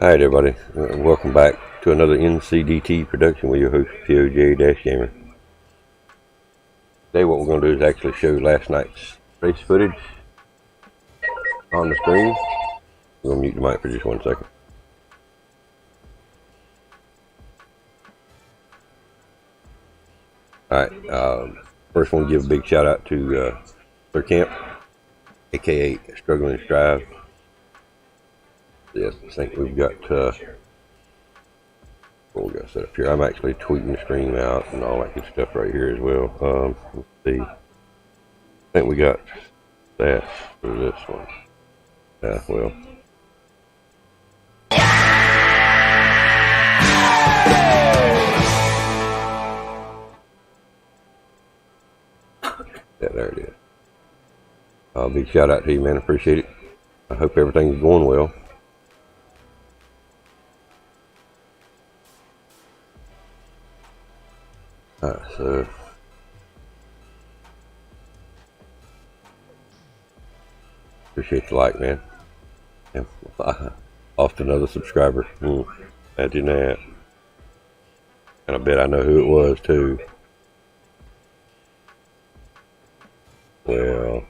Alright everybody, welcome back to another NCDT production with your host PoJ-Gamer. Today what we're going to do is actually show last night's race footage on the screen. I'm going to mute the mic for just 1 second. Alright, First one, give a big shout out to their camp, aka Struggling Strive. Yes, I think we've got what we got set up here. I'm actually tweeting the stream out and all that good stuff right here as well. Let's see. I think we got that for this one. Yeah, well. Yeah, there it is. Big shout out to you, man. Appreciate it. I hope everything's going well. So appreciate the like, man. And lost another subscriber. Imagine that. And I bet I know who it was too. Well,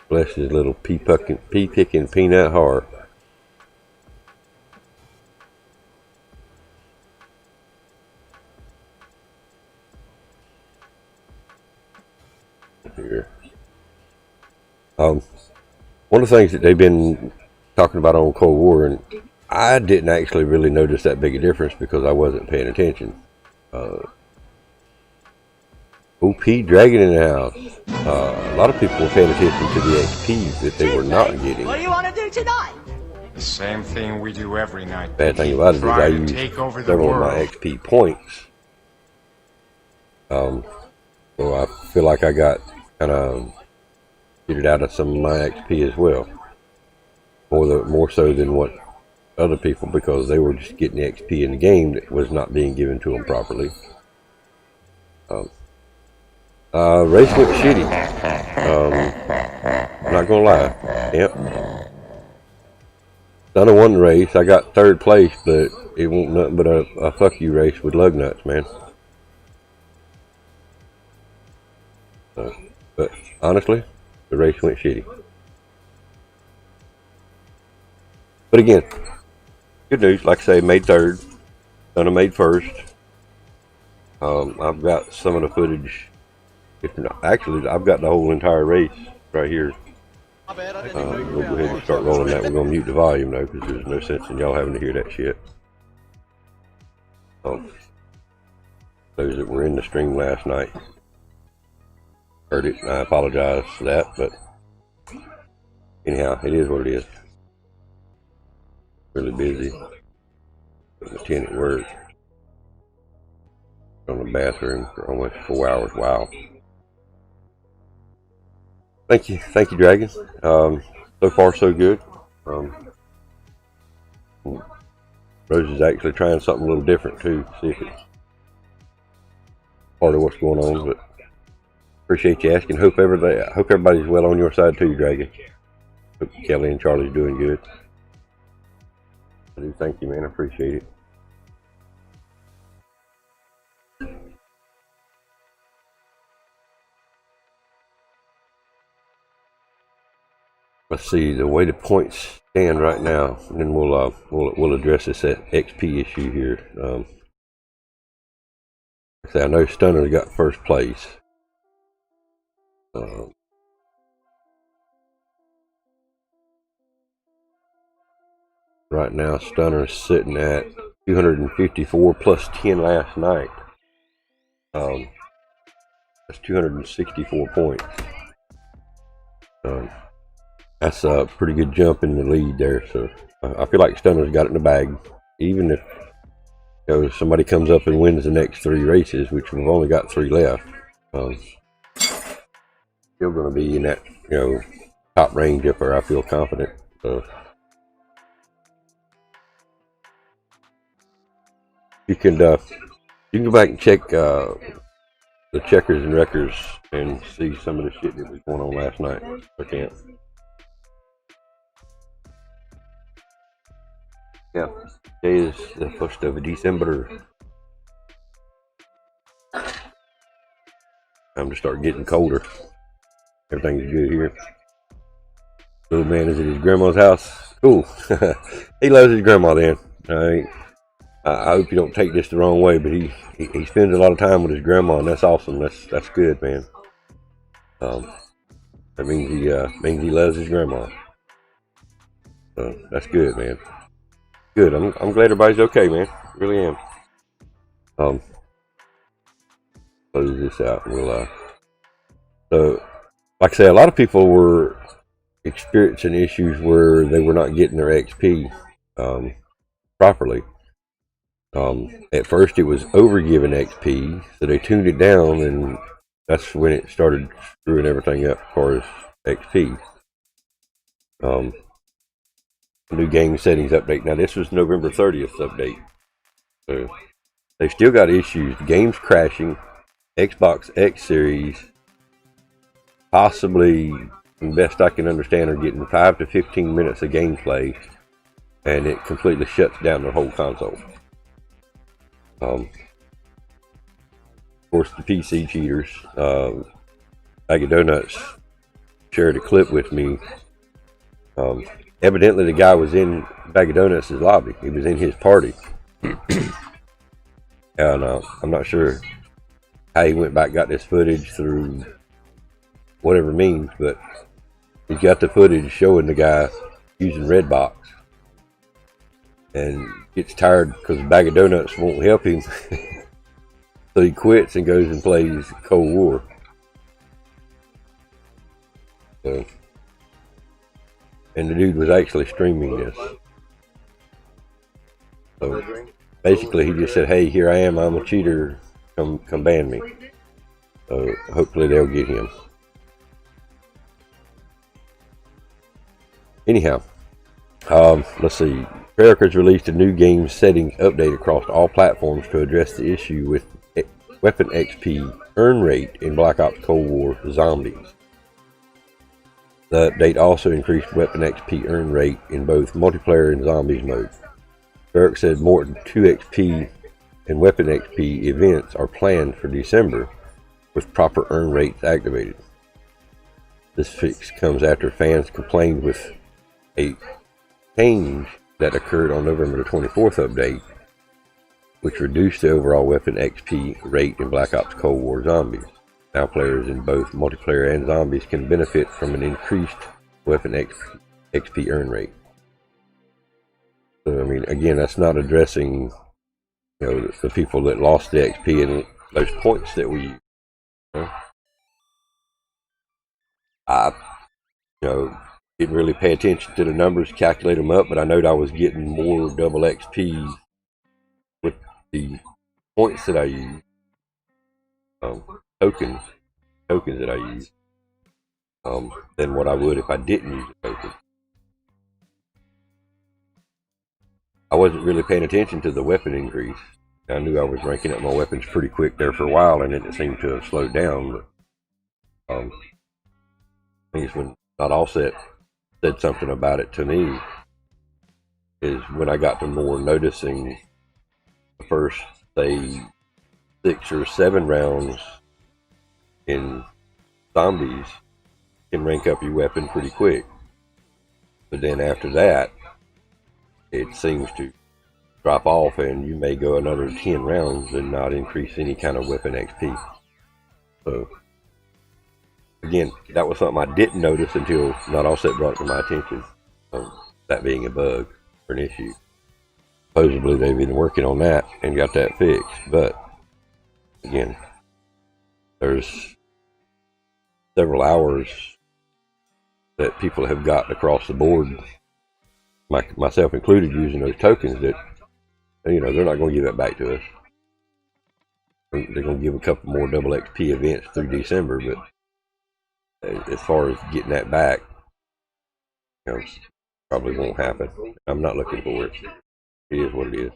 bless his little pea-picking peanut heart. Here. One of the things that they've been talking about on Cold War, and I didn't actually really notice that big a difference because I wasn't paying attention. OP Dragon in the house. A lot of people were paying attention to the XPs that they were not getting. What do you want to do tonight? The same thing we do every night. Bad thing about it is I use several of my XP points. So I feel like I got kind of get it out of some of my XP as well. More so than what other people, because they were just getting the XP in the game that was not being given to them properly. Race went shitty. I'm not gonna lie. Yep. Done a one race. I got third place, but it won't nothing but a fuck you race with lug nuts, man. But honestly, the race went shitty. But again, good news. Like I say, made third. Done a made first. I've got some of the footage. If not, actually, I've got the whole entire race right here. We'll go ahead and start rolling that. We're going to mute the volume though, because there's no sense in y'all having to hear that shit. Those that were in the stream last night heard it, and I apologize for that, but anyhow, it is what it is. Really busy. Putting the 10 at work. On the bathroom for almost 4 hours. Wow. Thank you, Dragon. So far, so good. Rose is actually trying something a little different too. See if it's part of what's going on. But appreciate you asking. Hope everybody's well on your side too, Dragon. Hope Kelly and Charlie's doing good. I do thank you, man. I appreciate it. Let's see the way the points stand right now, and then we'll address this XP issue here. I know Stunner's got first place. Right now, Stunner's sitting at 254 plus 10 last night. That's 264 points. That's a pretty good jump in the lead there. So I feel like Stunner's got it in the bag. Even if somebody comes up and wins the next 3 races, which we've only got 3 left, still going to be in that top range up there. I feel confident. You can go back and check the checkers and wreckers and see some of the shit that was going on last night. I can't. Yeah, today is the 1st of December. Time to start getting colder. Everything's good here. Little man is at his grandma's house. Cool. He loves his grandma then. Alright. I hope you don't take this the wrong way, but he spends a lot of time with his grandma, and that's awesome. That's good, man. That means he loves his grandma. So that's good, man. Good. I'm glad everybody's okay, man. Really am. Close this out. We'll so like I say, a lot of people were experiencing issues where they were not getting their XP properly. At first, it was overgiving XP, so they tuned it down, and that's when it started screwing everything up as far as XP. New game settings update. Now, this was November 30th update. So they still got issues. The game's crashing. Xbox X Series, possibly, from best I can understand, are getting 5 to 15 minutes of gameplay, and it completely shuts down the whole console. Of course, the PC cheaters, BAGofDONUTS shared a clip with me. Evidently, the guy was in BAGofDONUTS' lobby. He was in his party. And I'm not sure how he went back, got this footage through whatever means, but he's got the footage showing the guy using Redbox, and gets tired because BAGofDONUTS won't help him. So he quits and goes and plays Cold War. So, and the dude was actually streaming this. So basically he just said, hey, here I am, I'm a cheater, come ban me. So hopefully they'll get him. Anyhow, let's see. America's released a new game settings update across all platforms to address the issue with weapon XP earn rate in Black Ops Cold War Zombies. The update also increased weapon XP earn rate in both multiplayer and zombies mode. Eric said more than 2 XP and weapon XP events are planned for December with proper earn rates activated. This fix comes after fans complained with a change that occurred on November the 24th update, which reduced the overall weapon XP rate in Black Ops Cold War Zombies. Now players in both multiplayer and zombies can benefit from an increased weapon XP earn rate. So, I mean, again, that's not addressing, you know, the people that lost the XP and those points that we use. You know? I, didn't really pay attention to the numbers, calculate them up, but I know I was getting more double XP with the points that I use, tokens that I use, than what I would if I didn't use a token. I wasn't really paying attention to the weapon increase. I knew I was ranking up my weapons pretty quick there for a while, and then it seemed to have slowed down. But I think it's when Not Offset said something about it to me is when I got to more noticing the first, say, 6 or 7 rounds in zombies can rank up your weapon pretty quick. But then after that, it seems to drop off, and you may go another 10 rounds and not increase any kind of weapon XP. So, again, that was something I didn't notice until Not Offset brought it to my attention. That being a bug or an issue. Supposedly they've been working on that and got that fixed, but again, there's several hours that people have got across the board, myself included, using those tokens that, they're not going to give that back to us. They're going to give a couple more double XP events through December, but as far as getting that back, probably won't happen. I'm not looking for it. It is what it is.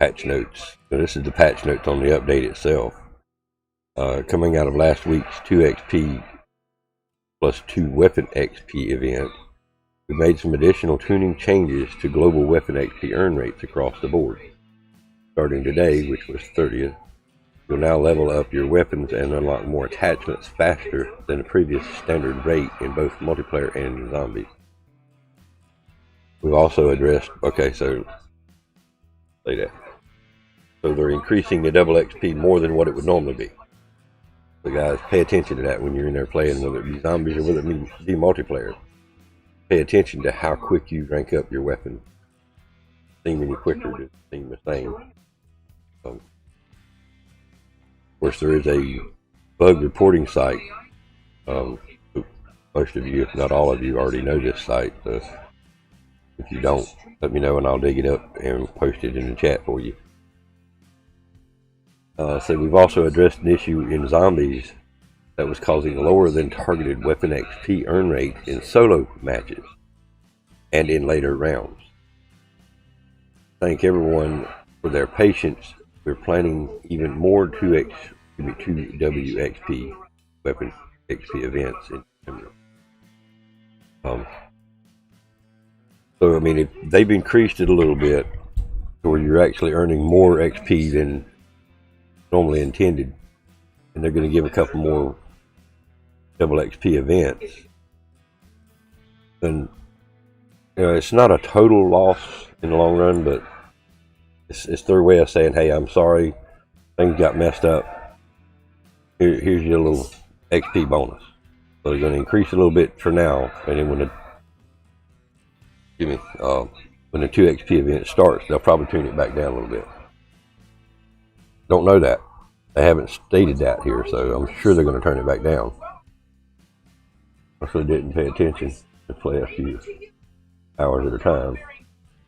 Patch notes. So this is the patch notes on the update itself. Coming out of last week's 2 XP plus 2 weapon XP event, we made some additional tuning changes to global weapon XP earn rates across the board. Starting today, which was 30th, you'll now level up your weapons and unlock more attachments faster than the previous standard rate in both multiplayer and zombies. we've also addressed, okay, so say that. So they're increasing the double XP more than what it would normally be. So guys, pay attention to that when you're in there playing, whether it be zombies or whether it be multiplayer. Pay attention to how quick you rank up your weapon. Seem any quicker to seem the same. Of course, there is a bug reporting site. Most of you, if not all of you, already know this site. So if you don't, let me know and I'll dig it up and post it in the chat for you. So we've also addressed an issue in zombies that was causing lower than targeted weapon XP earn rates in solo matches and in later rounds. Thank everyone for their patience. We're planning even more 2WXP weapon XP events in September. So I mean, if they've increased it a little bit to where you're actually earning more XP than normally intended, and they're going to give a couple more double XP events, then it's not a total loss in the long run, but it's their way of saying, hey, I'm sorry, things got messed up. Here's your little XP bonus. So they're going to increase a little bit for now, and then when the 2 XP event starts, they'll probably tune it back down a little bit. Don't know that. They haven't stated that here, so I'm sure they're going to turn it back down. I really didn't pay attention to play a few hours at a time.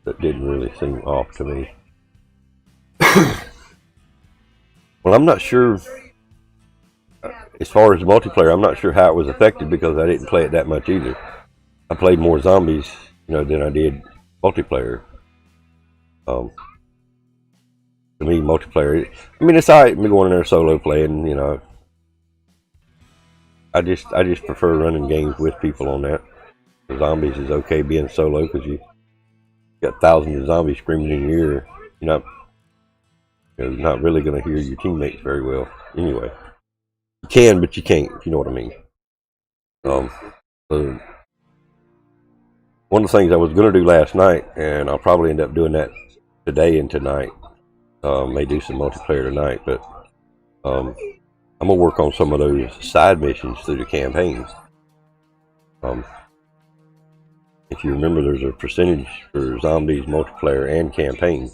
That didn't really seem off to me. Well, I'm not sure. As far as multiplayer, I'm not sure how it was affected because I didn't play it that much either. I played more zombies, than I did multiplayer. To me, multiplayer, it's alright me going in there solo playing, I just prefer running games with people on that. The zombies is okay being solo because you got thousands of zombies screaming in your ear. You're not really going to hear your teammates very well anyway. You can, but you can't, if you know what I mean. So one of the things I was going to do last night, and I'll probably end up doing that today and tonight. May do some multiplayer tonight, but I'm going to work on some of those side missions through the campaigns. If you remember, there's a percentage for zombies, multiplayer, and campaign.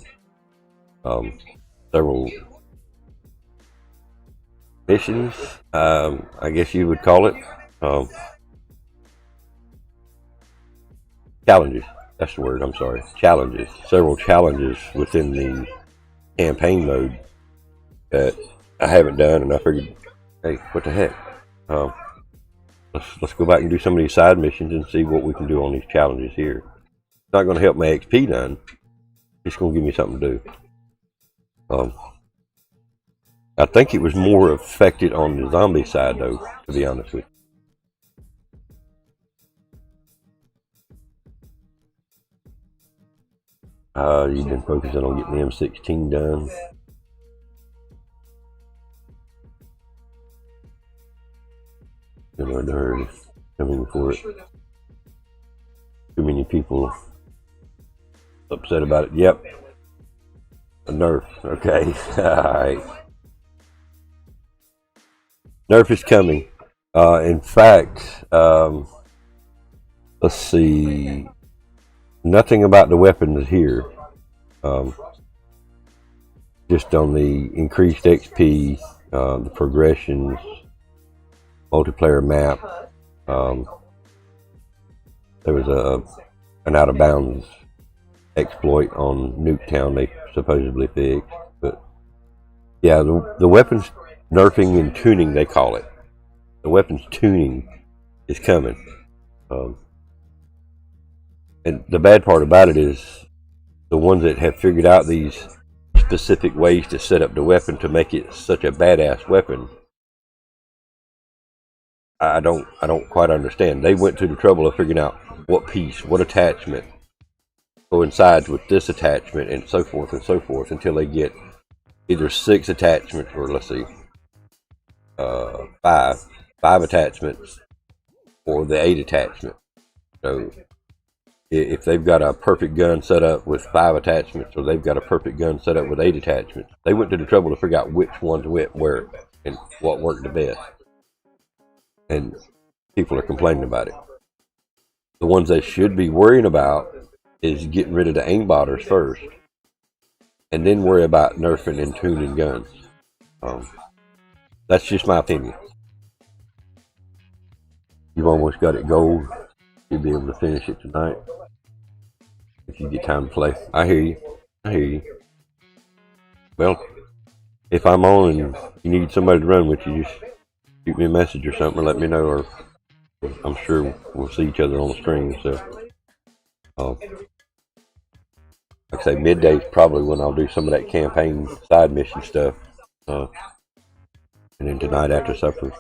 Several missions, I guess you would call it. Challenges. That's the word, I'm sorry. Challenges. Several challenges within the campaign mode that I haven't done, and I figured, hey, what the heck? Let's go back and do some of these side missions and see what we can do on these challenges here. It's not going to help my XP none. It's going to give me something to do. I think it was more affected on the zombie side, though, to be honest with you. You've been focusing on getting the M16 done. In a hurry, coming for it. Too many people upset about it. Yep. A nerf. Okay. Alright. Nerf is coming. In fact, let's see. Nothing about the weapons here. Just on the increased XP, the progressions, multiplayer map. There was an out of bounds exploit on Nuketown they supposedly fixed, but yeah, the weapons nerfing and tuning, they call it. The weapons tuning is coming. And the bad part about it is the ones that have figured out these specific ways to set up the weapon to make it such a badass weapon, I don't quite understand. They went to the trouble of figuring out what piece, what attachment coincides with this attachment, and so forth until they get either 6 attachments or let's see, 5 attachments or the 8 attachment. So if they've got a perfect gun set up with 5 attachments, or they've got a perfect gun set up with 8 attachments, they went to the trouble to figure out which ones went where and what worked the best. And people are complaining about it. The ones they should be worrying about is getting rid of the aimbotters first, and then worry about nerfing and tuning guns. That's just my opinion. You've almost got it gold. You'll be able to finish it tonight if you get time to play. I hear you. I hear you. Well, if I'm on and you need somebody to run with you, just shoot me a message or something, or let me know, or I'm sure we'll see each other on the stream. So, like I say, midday is probably when I'll do some of that campaign side mission stuff. And then tonight after supper,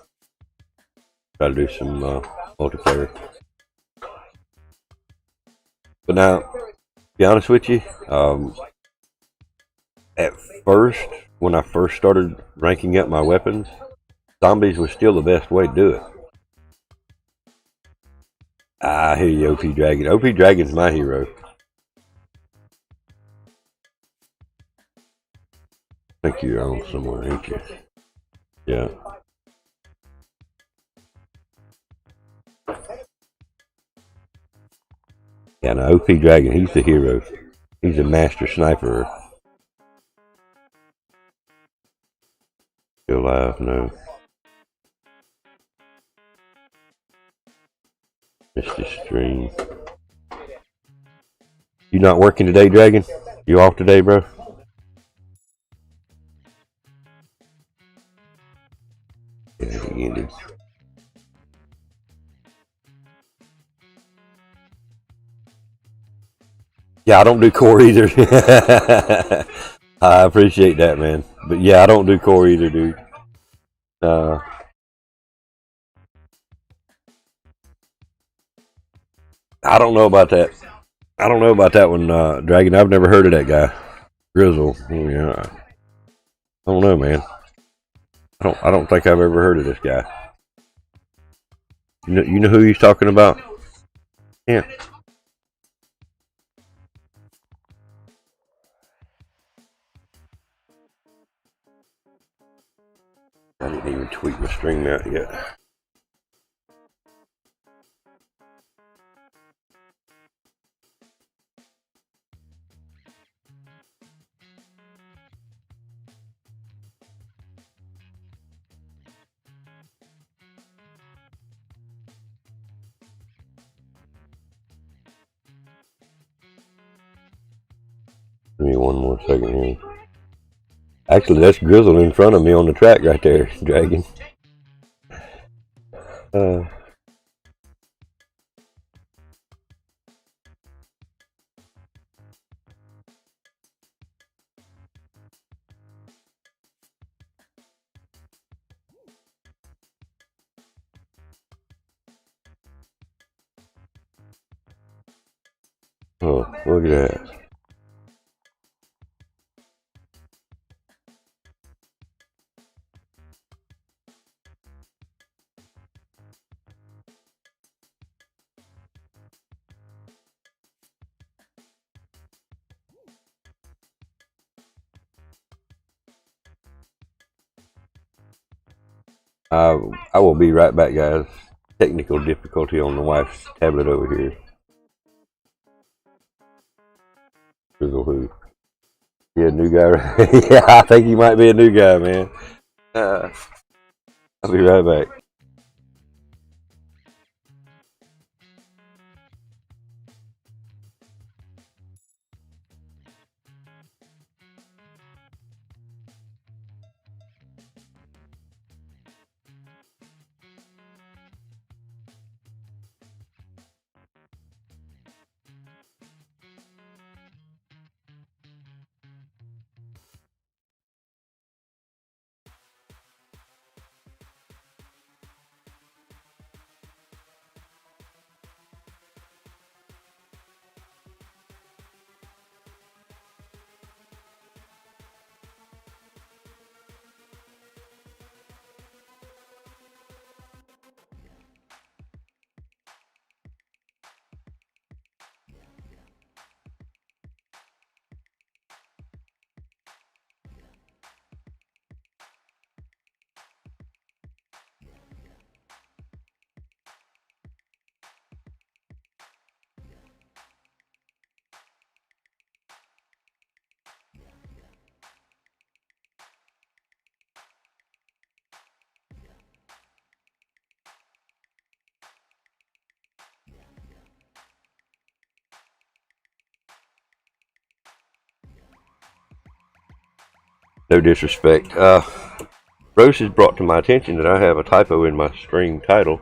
try to do some multiplayer. But now, to be honest with you, at first, when I first started ranking up my weapons, zombies was still the best way to do it. I hear you, OP Dragon. OP Dragon's my hero. I think you're on somewhere, ain't you? Yeah. Yeah, no, OP Dragon, he's the hero. He's a master sniper. Still alive, no. Missed the stream. You not working today, Dragon? You off today, bro? Yeah, he ended. Yeah, I don't do core either. I appreciate that, man. But yeah, I don't do core either, dude. I don't know about that. I don't know about that one, Dragon. I've never heard of that guy. Grizzle. Yeah. I don't know, man. I don't think I've ever heard of this guy. You know who he's talking about? Yeah. I didn't even tweet my stream out yet. Give me one more second here. Actually, that's Grizzle in front of me on the track right there, Dragon. Oh, look at that. I will be right back, guys. Technical difficulty on the wife's tablet over here. Google who? Yeah, new guy. Yeah, I think he might be a new guy, man. I'll be right back. No disrespect. Rose has brought to my attention that I have a typo in my stream title.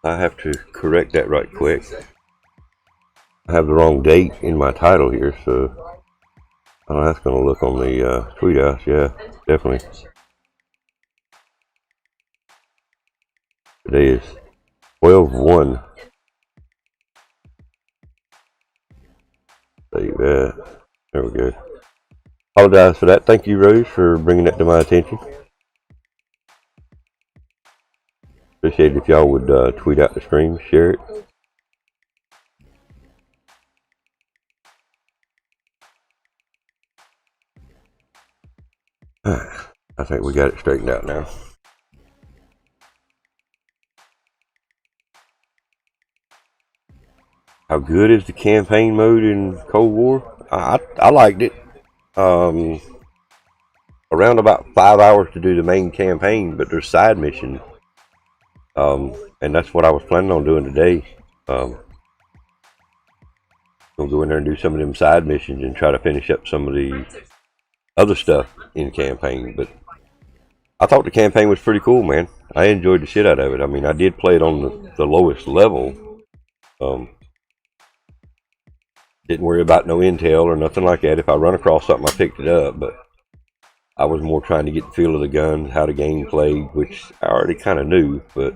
I have to correct that right quick. I have the wrong date in my title here, so that's going to look on the tweet house. Yeah, definitely. Today is 12/1. Save that. There we go. Apologize for that. Thank you, Rose, for bringing that to my attention. Appreciate it if y'all would tweet out the stream, share it. I think we got it straightened out now. How good is the campaign mode in Cold War? I liked it. Around about 5 hours to do the main campaign, but there's side missions. And that's what I was planning on doing today. Gonna go in there and do some of them side missions and try to finish up some of the other stuff in campaign. But I thought the campaign was pretty cool, man. I enjoyed the shit out of it. I mean, I did play it on the lowest level. Didn't worry about no intel or nothing like that. If I run across something, I picked it up. But I was more trying to get the feel of the guns, how the game played, which I already kind of knew. But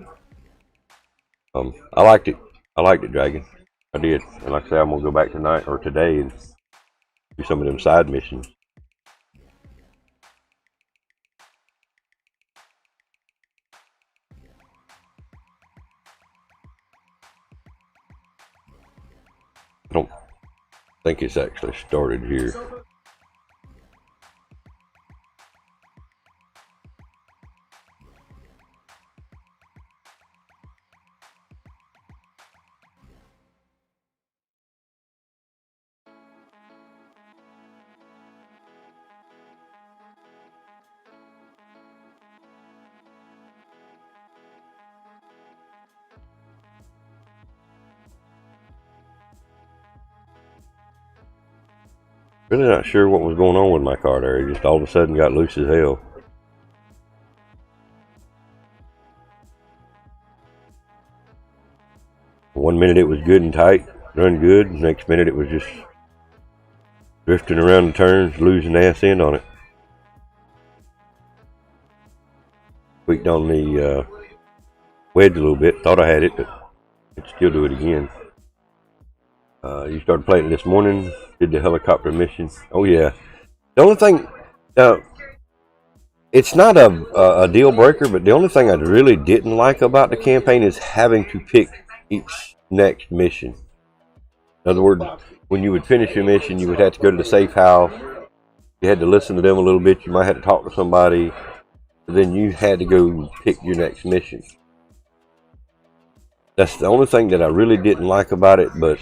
I liked it. I liked it, Dragon. I did. And like I said, I'm going to go back tonight or today and do some of them side missions. I don't think it's actually started here. Really not sure what was going on with my car there. It just all of a sudden got loose as hell. One minute it was good and tight, run good. Next minute it was just drifting around the turns, losing the ass end on it. Tweaked on the wedge a little bit. Thought I had it, but could still do it again. You started playing it this morning. Did the helicopter mission. Oh yeah. The only thing, it's not a deal breaker, but the only thing I really didn't like about the campaign is having to pick each next mission. In other words, when you would finish your mission, you would have to go to the safe house. You had to listen to them a little bit. You might have to talk to somebody. Then you had to go pick your next mission. That's the only thing that I really didn't like about it, but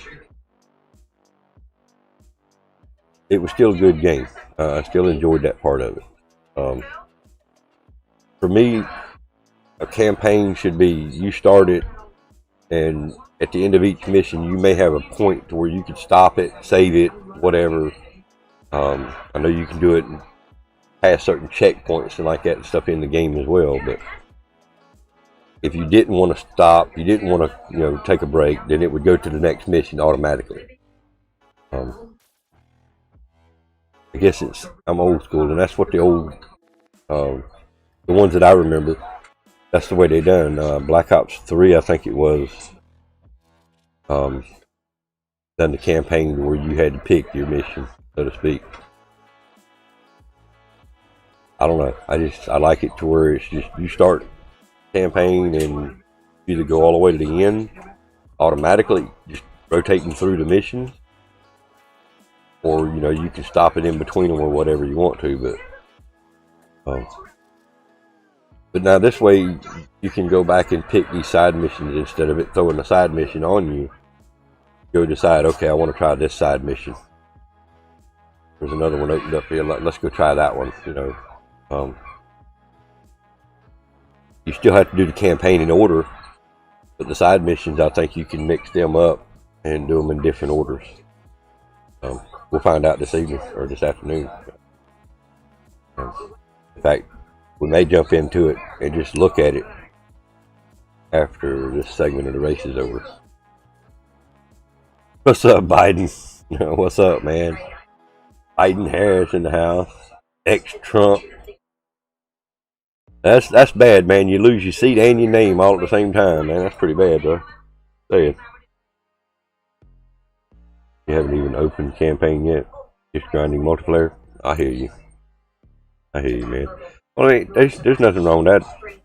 it was still a good game. I still enjoyed that part of it. For me, a campaign should be you start it, and at the end of each mission, you may have a point to where you can stop it, save it, whatever. I know you can do it past certain checkpoints and like that and stuff in the game as well. But if you didn't want to stop, you didn't want to, take a break, then it would go to the next mission automatically. I guess I'm old school, and that's what the ones that I remember, that's the way they done. Black Ops 3, I think it was, done the campaign where you had to pick your mission, so to speak. I don't know. I like it to where it's just you start campaign and either go all the way to the end automatically, just rotating through the missions, or you can stop it in between them or whatever you want to. But now this way you can go back and pick these side missions instead of it throwing a side mission on you. Go decide, okay, I want to try this side mission. There's another one opened up here. Let's go try that one. You still have to do the campaign in order, but the side missions, I think you can mix them up and do them in different orders. We'll find out this evening or this afternoon. In fact, we may jump into it and just look at it after this segment of the race is over. What's up, Biden? What's up, man? Biden Harris in the house. Ex-Trump. That's bad, man. You lose your seat and your name all at the same time, man. That's pretty bad, bro. Say it. You haven't even opened campaign yet. Just grinding multiplayer. I hear you. I hear you, man. Well, I mean, there's nothing wrong with that.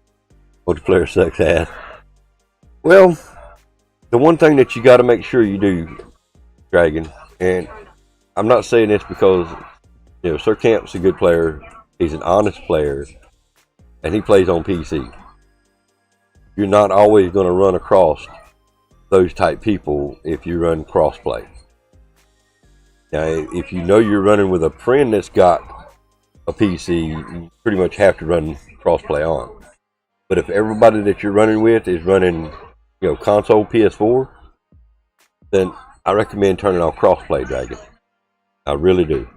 Multiplayer sucks ass. Well, the one thing that you got to make sure you do, Dragon, and I'm not saying this because, you know, Sir Camp's a good player. He's an honest player, and he plays on PC. You're not always going to run across those type people if you run crossplay. Now, if you know you're running with a friend that's got a PC, you pretty much have to run crossplay on. But if everybody that you're running with is running, you know, console PS4, then I recommend turning on crossplay, Dragon. I really do.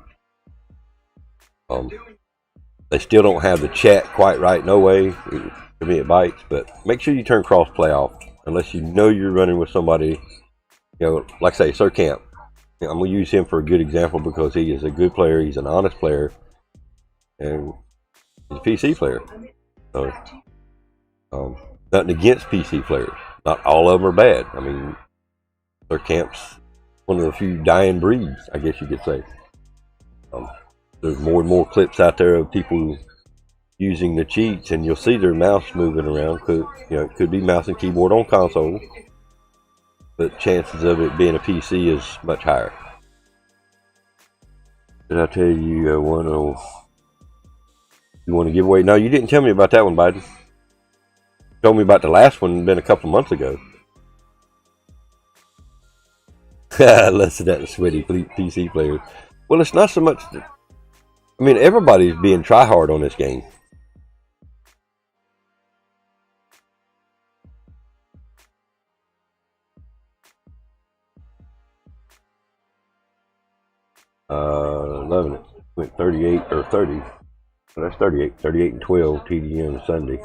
They still don't have the chat quite right, no way. To me, it bites. But make sure you turn crossplay off unless you know you're running with somebody. You know, like I say, Sir Camp. I'm gonna use him for a good example because he is a good player. He's an honest player, and he's a PC player. So, nothing against PC players. Not all of them are bad. I mean, Sir Camp's one of the few dying breeds, I guess you could say. There's more and more clips out there of people using the cheats, and you'll see their mouse moving around. It could be mouse and keyboard on console, but chances of it being a PC is much higher. Did I tell you you want to give away? No, you didn't tell me about that one, Biden. You told me about the last one been a couple months ago. Listen to that sweaty PC players. Well, it's not so much that, I mean, everybody's being try-hard on this game. Loving it. Went 38 or 30. Well, that's 38. 38 and 12 TDM Sunday.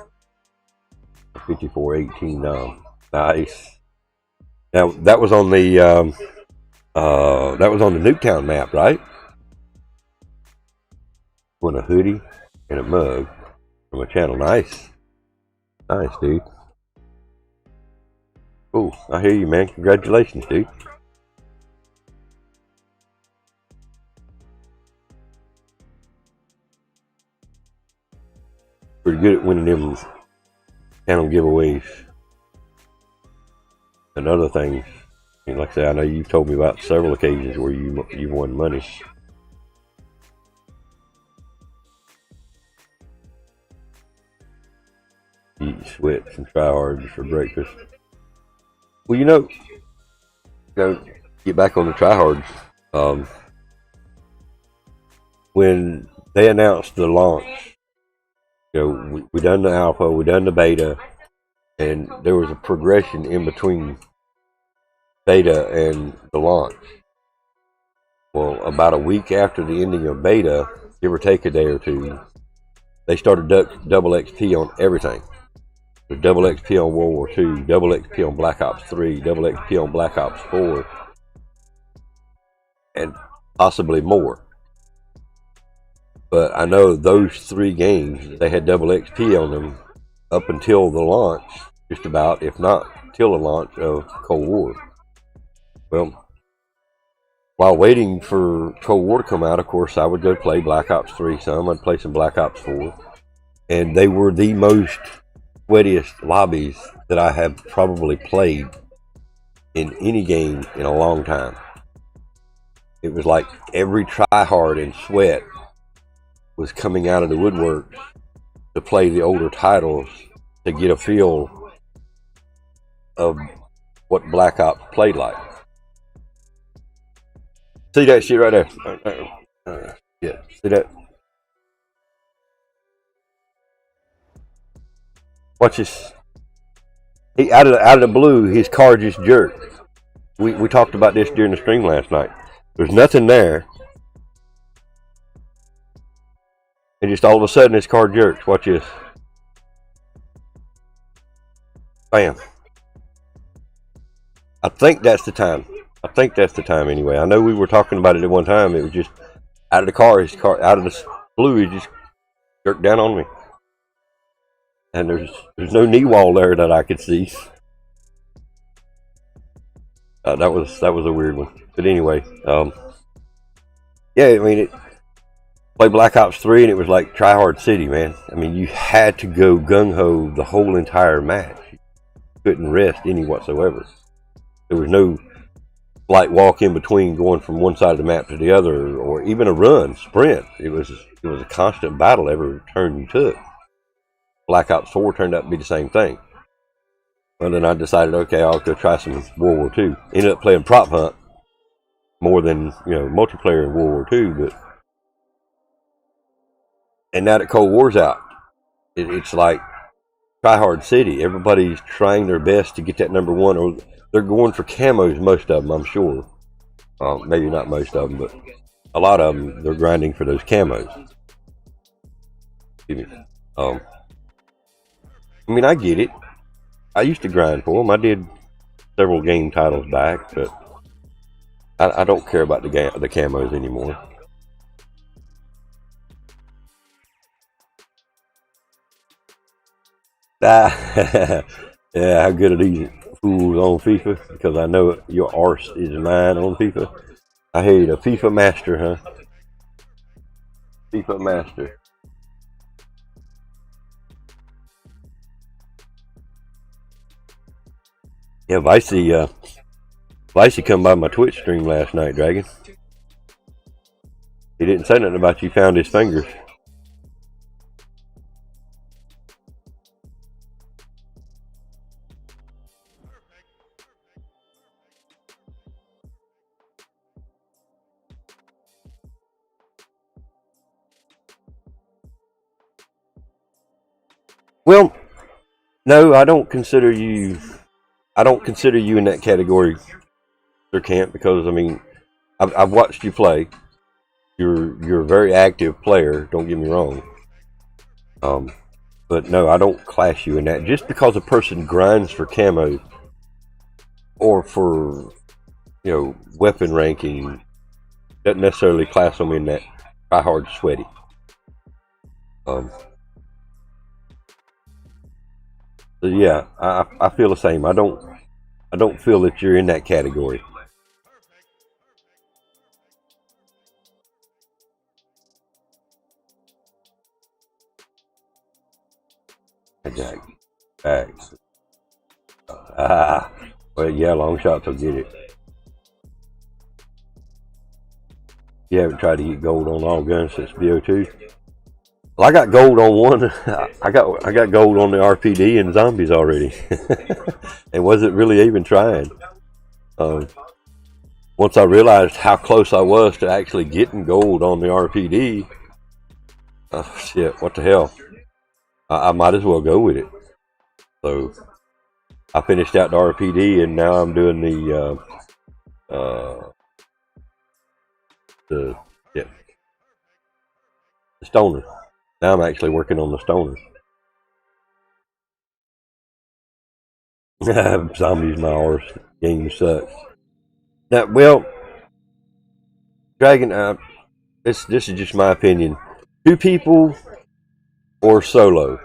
54-18 now. Nice. Now that was on the Nuketown map, right? Won a hoodie and a mug from a channel. Nice. Nice, dude. Oh, I hear you, man. Congratulations, dude. Pretty good at winning them channel giveaways and other things. And like I said, I know you've told me about several occasions where you've won money. Eat, sweat, and try hard for breakfast. Well, you know, get back on the try hards. When they announced the launch, we done the alpha, we done the beta, and there was a progression in between beta and the launch. Well, about a week after the ending of beta, give or take a day or two, they started double XP on everything. There's double XP on World War II, double XP on Black Ops 3, double XP on Black Ops 4, and possibly more. But I know those 3 games, they had double XP on them up until the launch, just about, if not till the launch of Cold War. Well, while waiting for Cold War to come out, of course, I would go play Black Ops 3 some. I'd play some Black Ops 4. And they were the most sweatiest lobbies that I have probably played in any game in a long time. It was like every try-hard and sweat was coming out of the woodwork to play the older titles to get a feel of what Black Ops played like. See that shit right there? Yeah, see that? Watch this. He out of the blue, his car just jerked. We talked about this during the stream last night. There's nothing there. And just all of a sudden this car jerks. Watch this. Bam. I think that's the time. I think that's the time anyway. I know we were talking about it at one time. It was just out of the car, out of the blue, he just jerked down on me. And there's no knee wall there that I could see. That was a weird one. But anyway, yeah, I mean, play Black Ops 3 and it was like Try Hard City, man. I mean, you had to go gung-ho the whole entire match. You couldn't rest any whatsoever. There was no light walk in between going from one side of the map to the other, or even a run, sprint. It was a constant battle every turn you took. Black Ops 4 turned out to be the same thing. Well, then I decided, okay, I'll go try some World War II. Ended up playing Prop Hunt more than, multiplayer in World War II. And now that Cold War's out, it's like Try Hard City. Everybody's trying their best to get that number one, or they're going for camos, most of them, I'm sure. Maybe not most of them, but a lot of them, they're grinding for those camos. Excuse me. I mean, I get it. I used to grind for them. I did several game titles back, but I don't care about the camos anymore. Yeah, how good are these fools on FIFA? Because I know your arse is mine on FIFA. I hate a FIFA master, huh? FIFA master. Yeah, Vicey come by my Twitch stream last night, Dragon. He didn't say nothing about you found his fingers. Well, no, I don't consider you in that category, Sir Camp, because I mean, I've watched you play. You're a very active player. Don't get me wrong. But no, I don't class you in that. Just because a person grinds for camo or for weapon ranking doesn't necessarily class them in that try hard sweaty. So yeah, I feel the same. I don't feel that you're in that category. Bags. Well, yeah, long shots will get it. You haven't tried to get gold on all guns since BO2. Well, I got gold on one. I got gold on the RPD and zombies already, and wasn't really even trying. Once I realized how close I was to actually getting gold on the RPD, shit, what the hell? I might as well go with it. So I finished out the RPD, and now I'm doing the stoner. Now I'm actually working on the stoner. Zombies, my arse. Game sucks. Now, well, Dragon, this is just my opinion. 2 people or solo.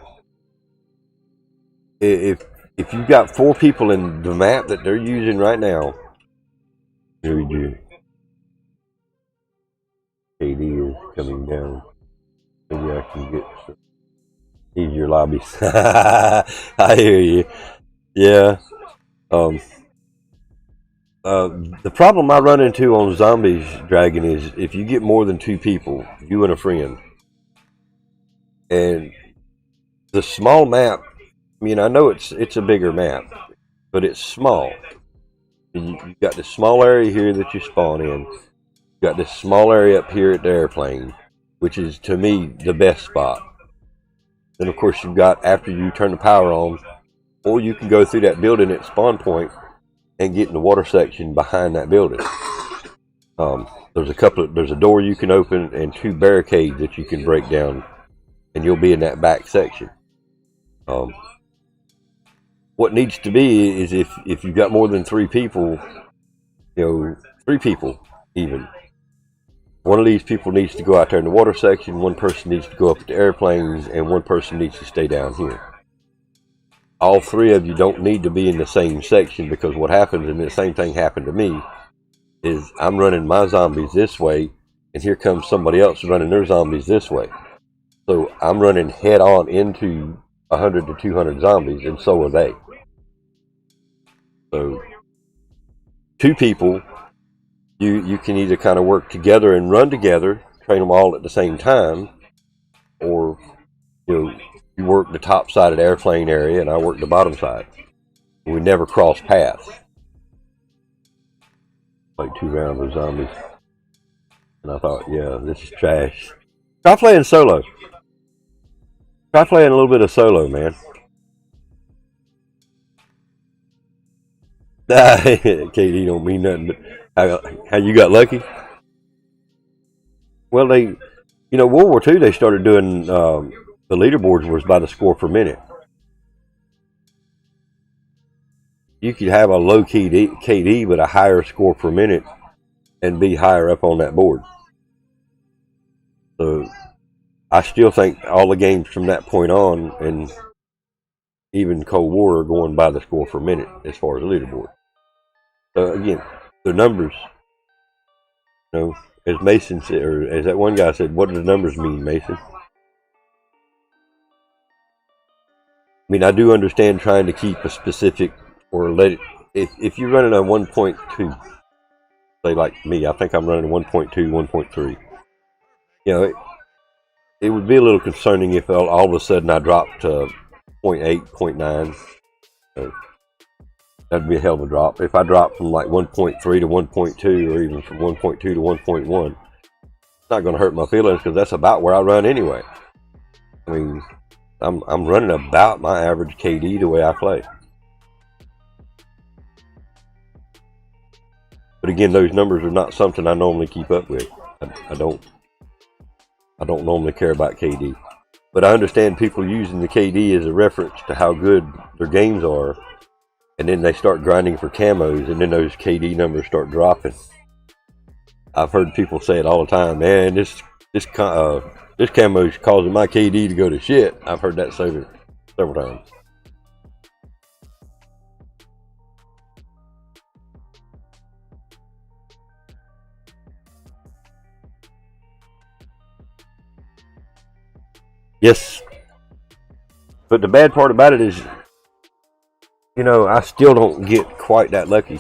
If you got 4 people in the map that they're using right now, here we do. KD is coming down. Maybe I can get some easier lobbies. I hear you. Yeah. The problem I run into on Zombies, Dragon, is if you get more than 2 people, you and a friend, and the small map. I mean, I know it's a bigger map, but it's small. You've got this small area here that you spawn in. You've got this small area up here at the airplane, which is, to me, the best spot. Then, of course, you've got, after you turn the power on, or you can go through that building at spawn point and get in the water section behind that building. There's a door you can open and 2 barricades that you can break down and you'll be in that back section. What needs to be is if you've got more than 3 people, 3 people even, one of these people needs to go out there in the water section, one person needs to go up at the airplanes, and one person needs to stay down here. All 3 of you don't need to be in the same section, because what happens, and the same thing happened to me, is I'm running my zombies this way, and here comes somebody else running their zombies this way. So I'm running head on into 100 to 200 zombies, and so are they. So 2 people, you can either kind of work together and run together, train them all at the same time, or you work the top side of the airplane area and I work the bottom side. We never cross paths. Like 2 rounds of zombies, and I thought, yeah, this is trash. Try playing solo. Try playing a little bit of solo, man. KD don't mean nothing, but how you got lucky? Well, World War II, they started doing, the leaderboards was by the score per minute. You could have a low KD, but a higher score per minute, and be higher up on that board. So I still think all the games from that point on, and even Cold War, are going by the score per minute as far as the leaderboard. So again, the numbers, as Mason said, or as that one guy said, what do the numbers mean, Mason? I mean, I do understand trying to keep a specific, or let it, if you're running a 1.2, say like me, I think I'm running 1.2, 1.3. It would be a little concerning if all of a sudden I dropped to 0.8, 0.9. So that'd be a hell of a drop. If I drop from like 1.3 to 1.2, or even from 1.2 to 1.1, it's not going to hurt my feelings, because that's about where I run anyway. I mean, I'm running about my average KD the way I play. But again, those numbers are not something I normally keep up with. I don't normally care about KD. But I understand people using the KD as a reference to how good their games are, and then they start grinding for camos, and then those KD numbers start dropping. I've heard people say it all the time, man, this camo is causing my KD to go to shit. I've heard that several times. Yes. But the bad part about it is, I still don't get quite that lucky.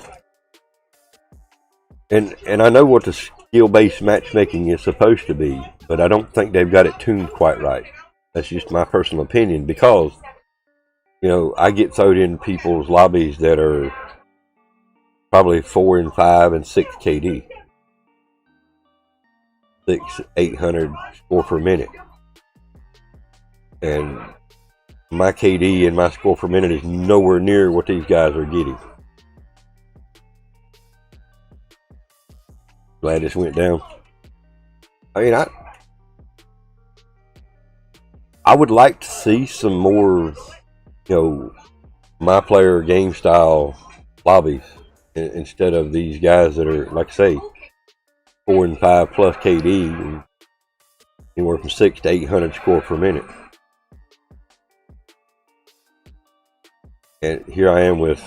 And I know what the skill-based matchmaking is supposed to be, but I don't think they've got it tuned quite right. That's just my personal opinion, because, I get thrown in people's lobbies that are probably 4 and 5 and 6 KD. 800 score per minute. And my KD and my score per minute is nowhere near what these guys are getting. Glad this went down. I mean, I would like to see some more, my player game style lobbies, instead of these guys that are, like I say, 4 and 5 plus KD, and anywhere from 6 to 800 score per minute. And here I am with,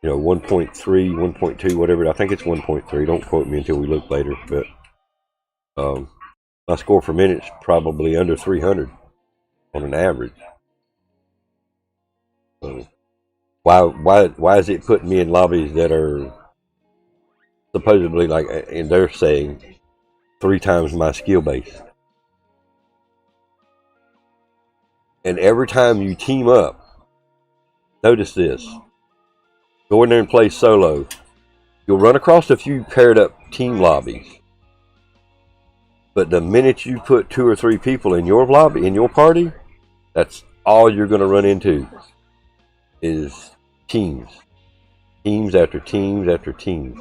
1.3, 1.2, whatever. I think it's 1.3. Don't quote me until we look later. But my score per minute is probably under 300 on an average. So why is it putting me in lobbies that are supposedly, like, and they're saying 3 times my skill base? And every time you team up, notice this. Go in there and play solo. You'll run across a few paired up team lobbies. But the minute you put 2 or 3 people in your lobby, in your party, that's all you're going to run into is teams. Teams after teams after teams.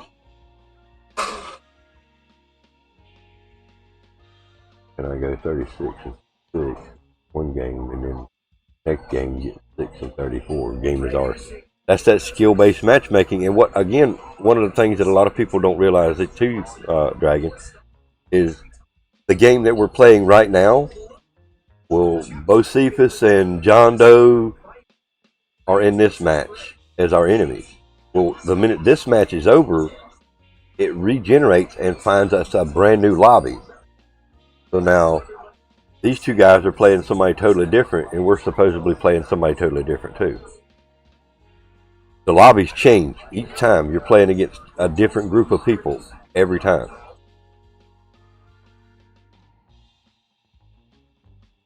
And I go 36 and 6. one game, and then next game you get 6 and 34. Gamers are. That's that skill-based matchmaking, and what again? One of the things that a lot of people don't realize it too, Dragon, is the game that we're playing right now. Well, Bocephus and John Doe are in this match as our enemies. Well, the minute this match is over, it regenerates and finds us a brand new lobby. So now, these two guys are playing somebody totally different, and we're supposedly playing somebody totally different too. The lobbies change each time. You're playing against a different group of people every time.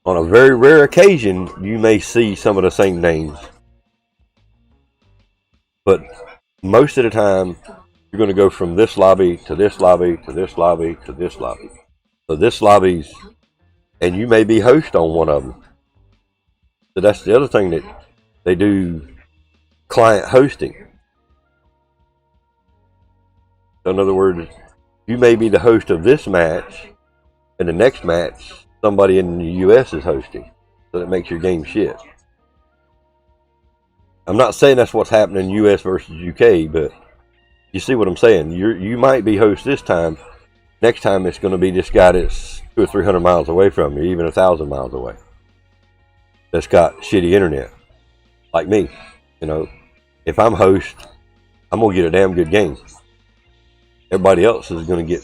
On a very rare occasion, you may see some of the same names. But most of the time, you're going to go from this lobby to this lobby to this lobby to this lobby. So this lobby's, and you may be host on one of them. So that's the other thing that they do, client hosting. So in other words, you may be the host of this match, and the next match, somebody in the US is hosting. So that makes your game shit. I'm not saying that's what's happening in US versus UK, but you see what I'm saying. You might be host this time. Next time it's going to be this guy that's 200 or 300 miles away from you, even 1,000 miles away. That's got shitty internet, like me. You know, if I'm host, I'm gonna get a damn good game. Everybody else is gonna get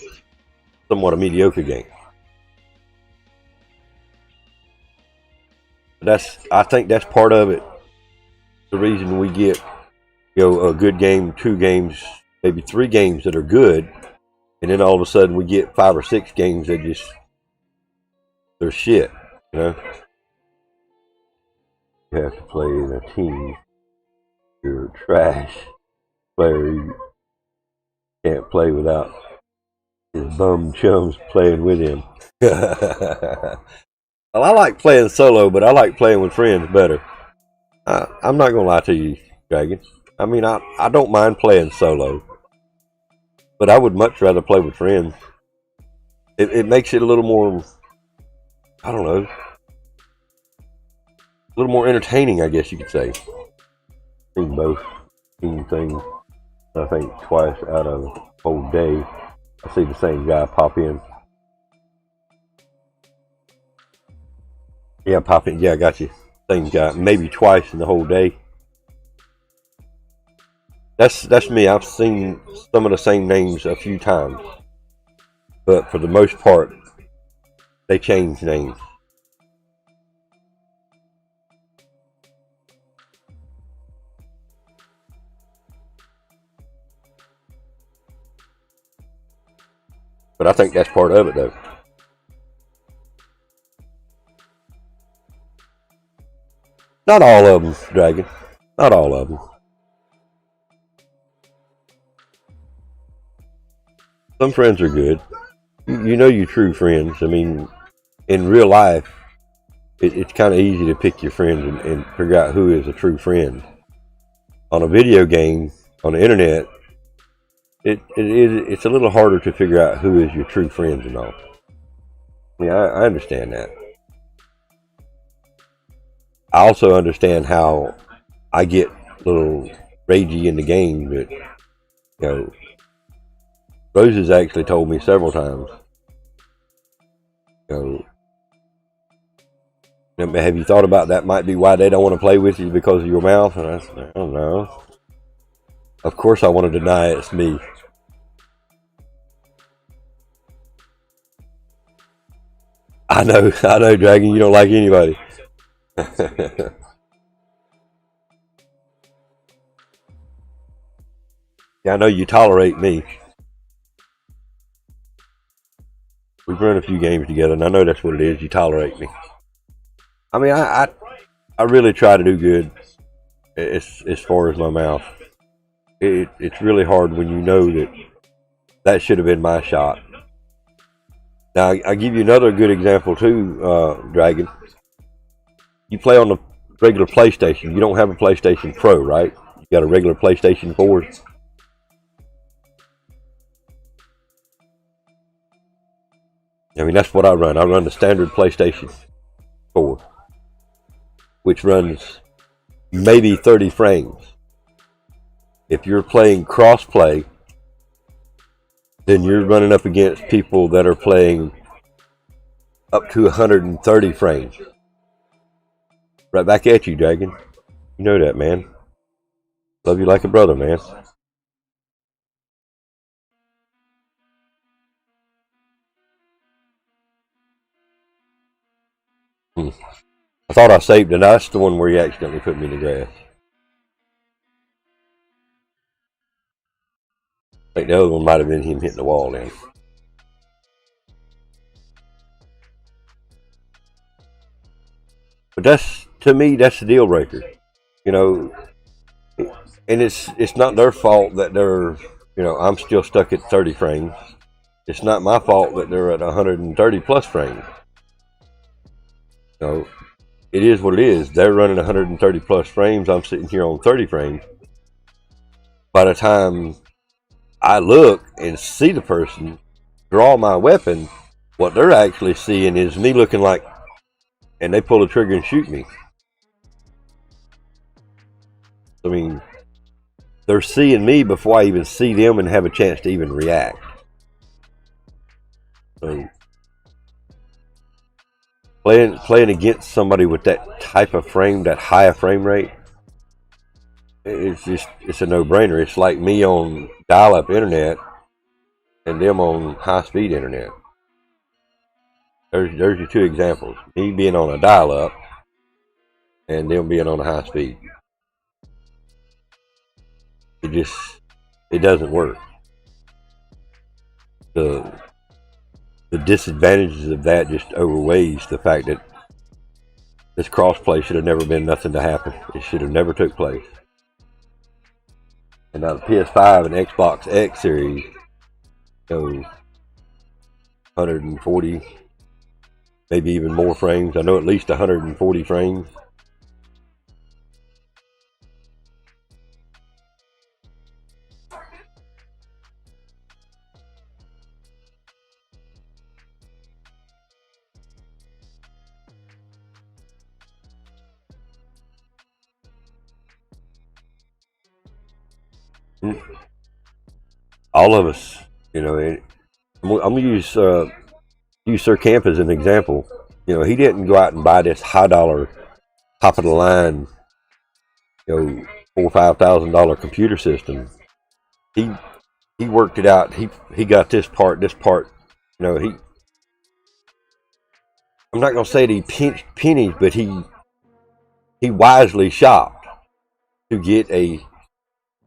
somewhat a mediocre game. But I think that's part of it. The reason we get, a good game, 2 games, maybe 3 games that are good, and then all of a sudden we get 5 or 6 games that they're shit. You have to play in a team. You're a trash player. You can't play without his bum chums playing with him. Well, I like playing solo, but I like playing with friends better. I'm not going to lie to you, Dragon. I mean, I don't mind playing solo, but I would much rather play with friends. It makes it a little more, I don't know, a little more entertaining, I guess you could say. Seen both things, I think, twice out of the whole day. I see the same guy pop in. Yeah, pop in. Yeah, I got you. Same guy, maybe twice in the whole day. That's me. I've seen some of the same names a few times, but for the most part, they change names. But I think that's part of it, though. Not all of them, Dragon. Not all of them. Some friends are good. You know your true friends. I mean, in real life, it's kind of easy to pick your friends and figure out who is a true friend. On a video game, on the internet, it's a little harder to figure out who is your true friends and all. I mean, I understand that. I also understand how I get a little ragey in the game, but Rose has actually told me several times, have you thought about that might be why they don't want to play with you, because of your mouth? And I said, I don't know. Of course I want to deny it's me. I know, Dragon, you don't like anybody. Yeah, I know you tolerate me. We've run a few games together, and I know that's what it is. You tolerate me. I mean, I really try to do good as far as my mouth. It's really hard when you know that should have been my shot. Now, I'll give you another good example too, Dragon. You play on the regular PlayStation. You don't have a PlayStation Pro, right? You got a regular PlayStation 4. I mean, that's what I run. I run the standard PlayStation 4. which runs maybe 30 frames. If you're playing crossplay, then you're running up against people that are playing up to 130 frames. Right back at you, Dragon. You know that, man. Love you like a brother, man. I thought I saved it. That's the one where he accidentally put me in the grass. I think the other one might have been him hitting the wall then. But that's, to me, that's the deal breaker. You know, and it's not their fault that they're, you know, I'm still stuck at 30 frames. It's not my fault that they're at 130 plus frames. You know, it is what it is. They're running 130 plus frames. I'm sitting here on 30 frames. By the time I look and see the person draw my weapon, what they're actually seeing is me looking like, and they pull the trigger and shoot me. I mean, they're seeing me before I even see them and have a chance to even react. So, playing against somebody with that type of frame, that high frame rate, it's a no-brainer. It's like me on dial-up internet and them on high-speed internet. There's your two examples. Me being on a dial-up and them being on a high-speed. It doesn't work. The disadvantages of that just overweighs the fact that this crossplay should have never been nothing to happen. It should have never took place. And now the PS5 and Xbox X series go 140, maybe even more frames. I know at least 140 frames. All of us, you know, I'm gonna use Sir Camp as an example. You know, he didn't go out and buy this high dollar, top of the line, you know, $4,000 or $5,000 computer system. He worked it out. He got this part. You know, I'm not gonna say that he pinched pennies, but he wisely shopped to get a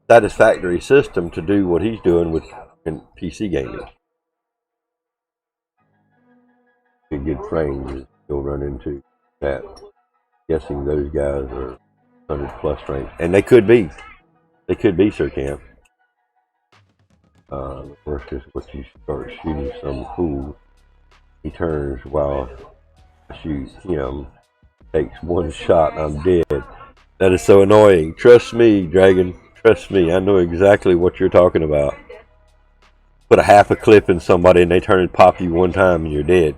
satisfactory system to do what he's doing with PC gaming. Good frames you'll run into that. Guessing those guys are 100 plus frames, and they could be Sir Camp. First is what you start shooting some fool. He turns while I shoot him, takes one shot, and I'm dead. That is so annoying. Trust me, Dragon. Trust me, I know exactly what you're talking about. Put a half a clip in somebody and they turn and pop you one time and you're dead.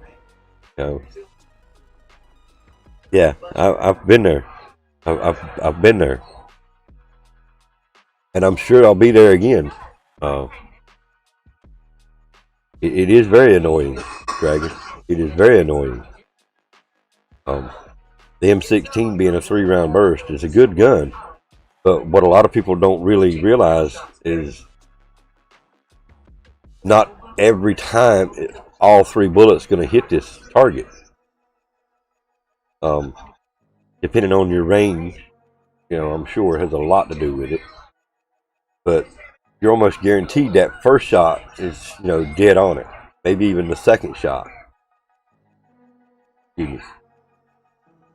You know? Yeah, I've been there. I've been there. And I'm sure I'll be there again. It is very annoying, Dragon. It is very annoying. The M16 being a 3-round burst is a good gun. But what a lot of people don't really realize is not every time all 3 bullets going to hit this target. Depending on your range, you know, I'm sure it has a lot to do with it. But you're almost guaranteed that first shot is, you know, dead on it. Maybe even the second shot.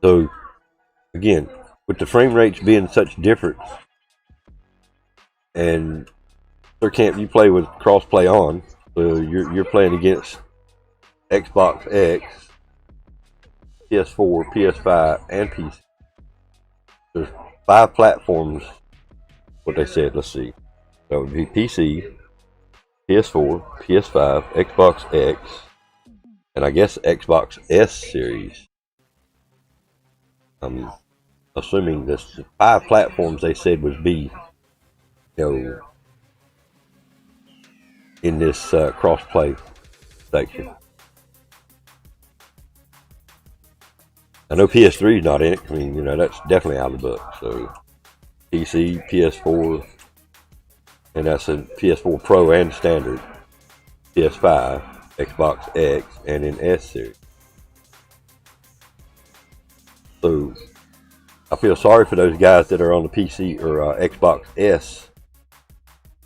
So, again, with the frame rates being such different, and Sir Camp, you play with crossplay on, so you're playing against Xbox X, PS4, PS5, and PC. There's 5 platforms. What they said. Let's see. That would be PC, PS4, PS5, Xbox X, and I guess Xbox S series. assuming the 5 platforms they said would be, in this cross-play section. I know PS3 is not in it. I mean, that's definitely out of the book. So PC, PS4, and that's a PS4 Pro and Standard, PS5, Xbox X, and an S series. So I feel sorry for those guys that are on the PC or Xbox S.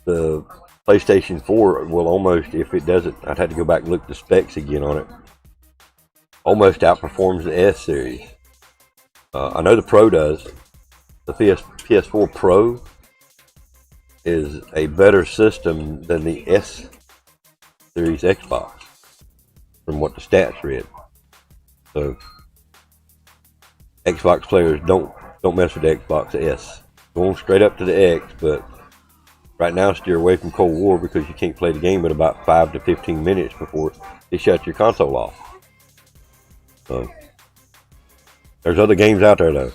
The PlayStation 4 will almost, if it doesn't, I'd have to go back and look at the specs again on it, almost outperforms the S series. I know the Pro does. The PS4 Pro is a better system than the S series Xbox, from what the stats read. So Xbox players don't mess with the Xbox S. Go on straight up to the X, but right now steer away from Cold War because you can't play the game in about 5 to 15 minutes before they shut your console off. So there's other games out there though,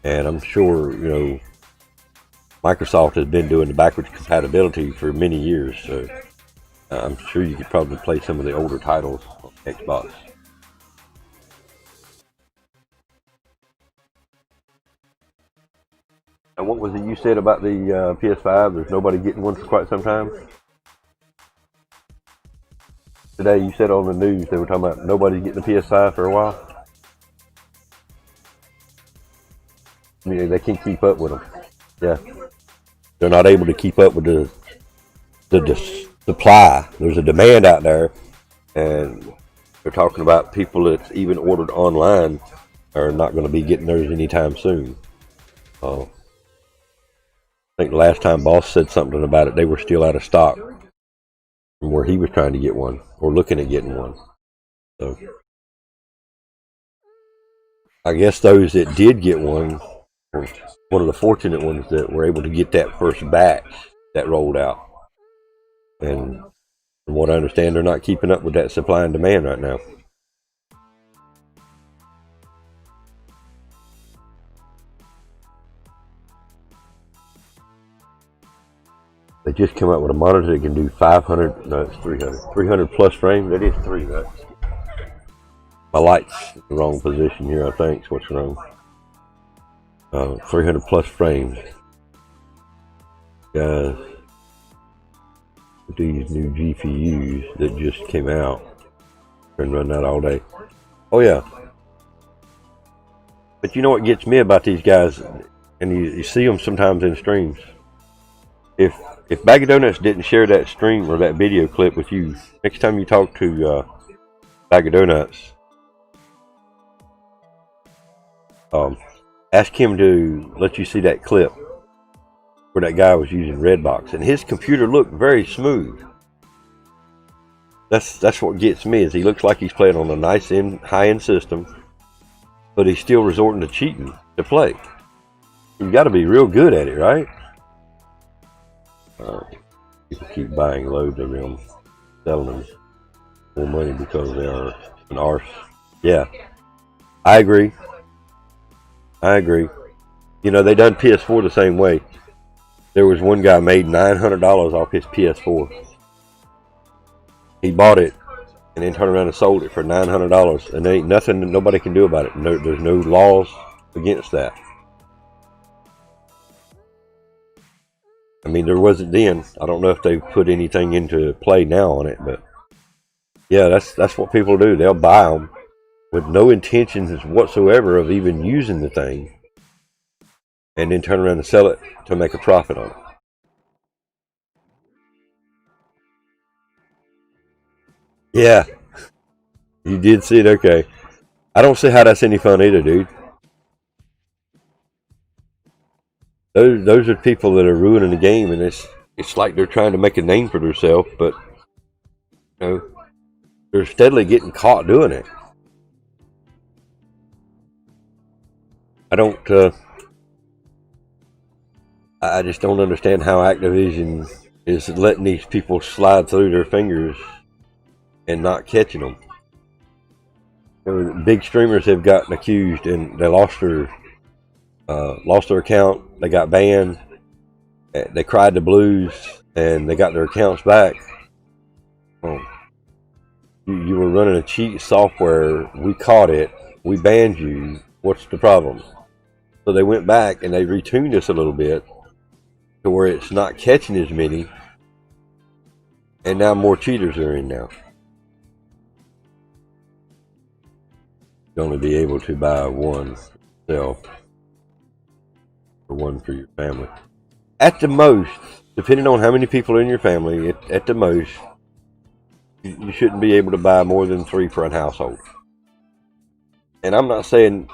and I'm sure Microsoft has been doing the backwards compatibility for many years, so I'm sure you could probably play some of the older titles on Xbox. And what was it you said about the PS5? There's nobody getting one for quite some time. Today you said on the news they were talking about nobody's getting a PS5 for a while. I mean, they can't keep up with them. Yeah, they're not able to keep up with the supply. There's a demand out there, and they're talking about people that's even ordered online are not going to be getting theirs anytime soon. I think the last time Boss said something about it, they were still out of stock from where he was trying to get one or looking at getting one. So I guess those that did get one were one of the fortunate ones that were able to get that first batch that rolled out. And from what I understand, they're not keeping up with that supply and demand right now. They just came out with a monitor that can do 500, no, it's 300 plus frames. That is 3, right? My light's in the wrong position here, I think, is what's wrong. 300 plus frames. Guys, with these new GPUs that just came out, and run that all day. Oh yeah. But you know what gets me about these guys, and you see them sometimes in streams. If BAGofDONUTS didn't share that stream or that video clip with you, next time you talk to BAGofDONUTS, ask him to let you see that clip where that guy was using Redbox, and his computer looked very smooth. That's what gets me, is he looks like he's playing on a nice high-end system, but he's still resorting to cheating to play. You got to be real good at it, right? People keep buying loads of them, selling them more money because they are an arse. Yeah, I agree. They done PS4 the same way. There was one guy made $900 off his PS4. He bought it and then turned around and sold it for $900, and there ain't nothing that nobody can do about it. No, there's no laws against that. I mean, there wasn't then. I don't know if they put anything into play now on it, but yeah, that's what people do. They'll buy them with no intentions whatsoever of even using the thing, and then turn around and sell it to make a profit on it. Yeah, you did see it. Okay, I don't see how that's any fun either, dude. Those are people that are ruining the game, and it's like they're trying to make a name for themselves, but they're steadily getting caught doing it. I just don't understand how Activision is letting these people slide through their fingers and not catching them. Big streamers have gotten accused, and they lost their lost their account, they got banned, they cried the blues, and they got their accounts back. Oh, you were running a cheat software, we caught it, we banned you, what's the problem? So they went back and they retuned this a little bit to where it's not catching as many, and now more cheaters are in now. You'll only be able to buy one yourself or one for your family. At the most, depending on how many people are in your family, at the most, you shouldn't be able to buy more than 3 for a household. And I'm not saying,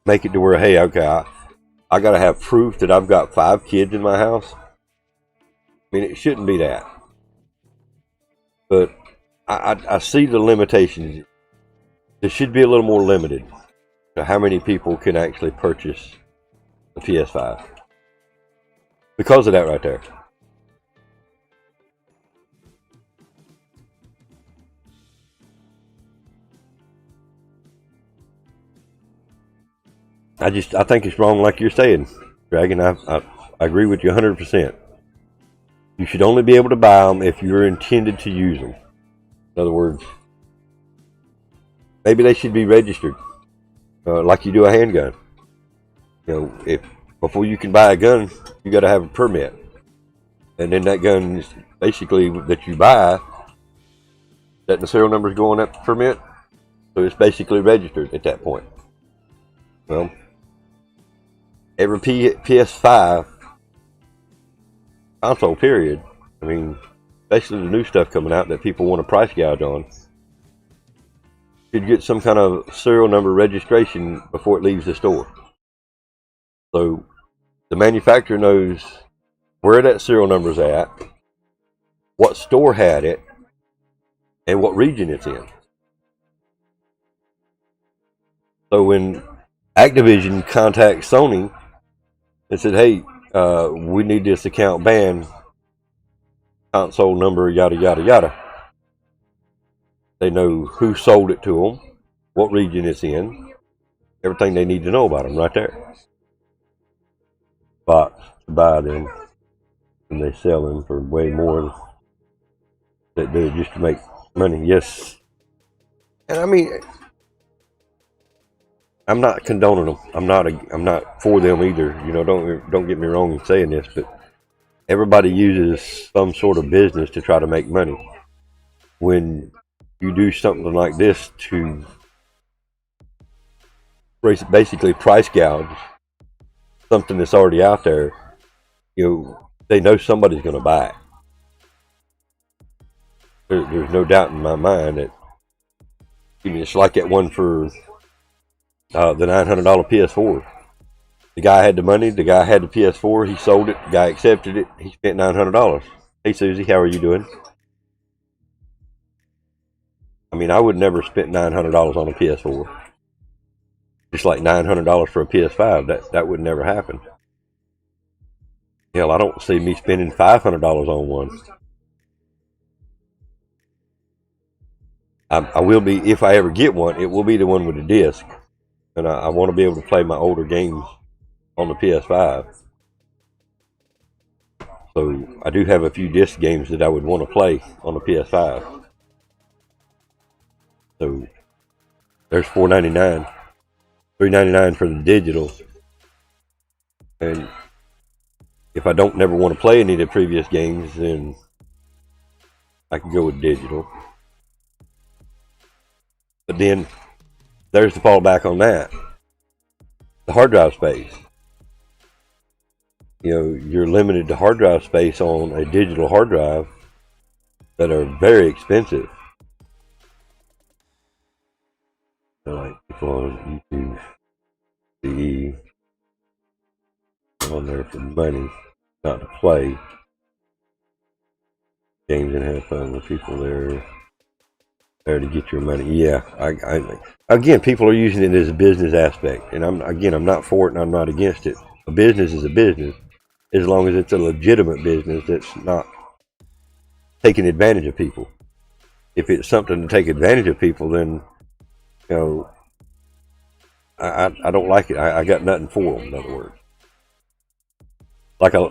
make it to where, hey, okay, I got to have proof that I've got 5 kids in my house. I mean, it shouldn't be that. But I see the limitations. It should be a little more limited to how many people can actually purchase the PS5. Because of that right there. I think it's wrong, like you're saying, Dragon. I agree with you 100%. You should only be able to buy them if you're intended to use them. In other words, maybe they should be registered, like you do a handgun. If before you can buy a gun, you got to have a permit, and then that gun is basically that you buy, that the serial numbers go on that permit, so it's basically registered at that point. Well, every PS5 console period, I mean, especially the new stuff coming out that people want to price gouge on, should get some kind of serial number registration before it leaves the store. So the manufacturer knows where that serial number is at, what store had it, and what region it's in. So when Activision contacts Sony and said, hey, we need this account banned, console number, yada, yada, yada. They know who sold it to them, what region it's in, everything they need to know about them right there. Box to buy them, and they sell them for way more than they do just to make money. Yes. And I mean, I'm not condoning them. I'm not for them either. Don't get me wrong in saying this, but everybody uses some sort of business to try to make money. When you do something like this to basically price gouge something that's already out there, they know somebody's going to buy it. There's no doubt in my mind that, it's like that one for the $900 PS4. The guy had the money, the guy had the PS4, he sold it, the guy accepted it, he spent $900. Hey Susie, how are you doing? I mean, I would never spend $900 on a PS4. Just like $900 for a PS5, that would never happen. Hell, I don't see me spending $500 on one. I will be, if I ever get one, it will be the one with the disc. And I want to be able to play my older games on the PS5. So I do have a few disc games that I would want to play on the PS5. So there's $4.99, $3.99 for the digital. And if I don't never want to play any of the previous games, then I can go with digital. But then there's the fallback on that. The hard drive space. You're limited to hard drive space on a digital hard drive that are very expensive. Like people on YouTube see on there for money, not to play games and have fun with people there to get your money. Yeah, again, people are using it as a business aspect, and I'm not for it and I'm not against it. A business is a business, as long as it's a legitimate business that's not taking advantage of people. If it's something to take advantage of people, then I don't like it. I got nothing for them. In other words, like a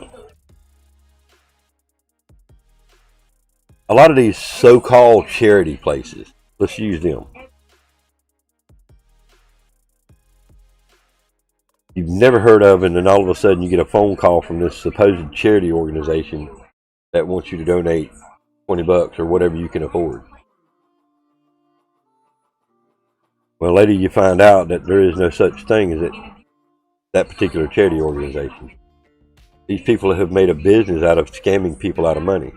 lot of these so-called charity places. Let's use them. You've never heard of, and then all of a sudden you get a phone call from this supposed charity organization that wants you to donate $20 or whatever you can afford. Well, later you find out that there is no such thing as that particular charity organization. These people have made a business out of scamming people out of money.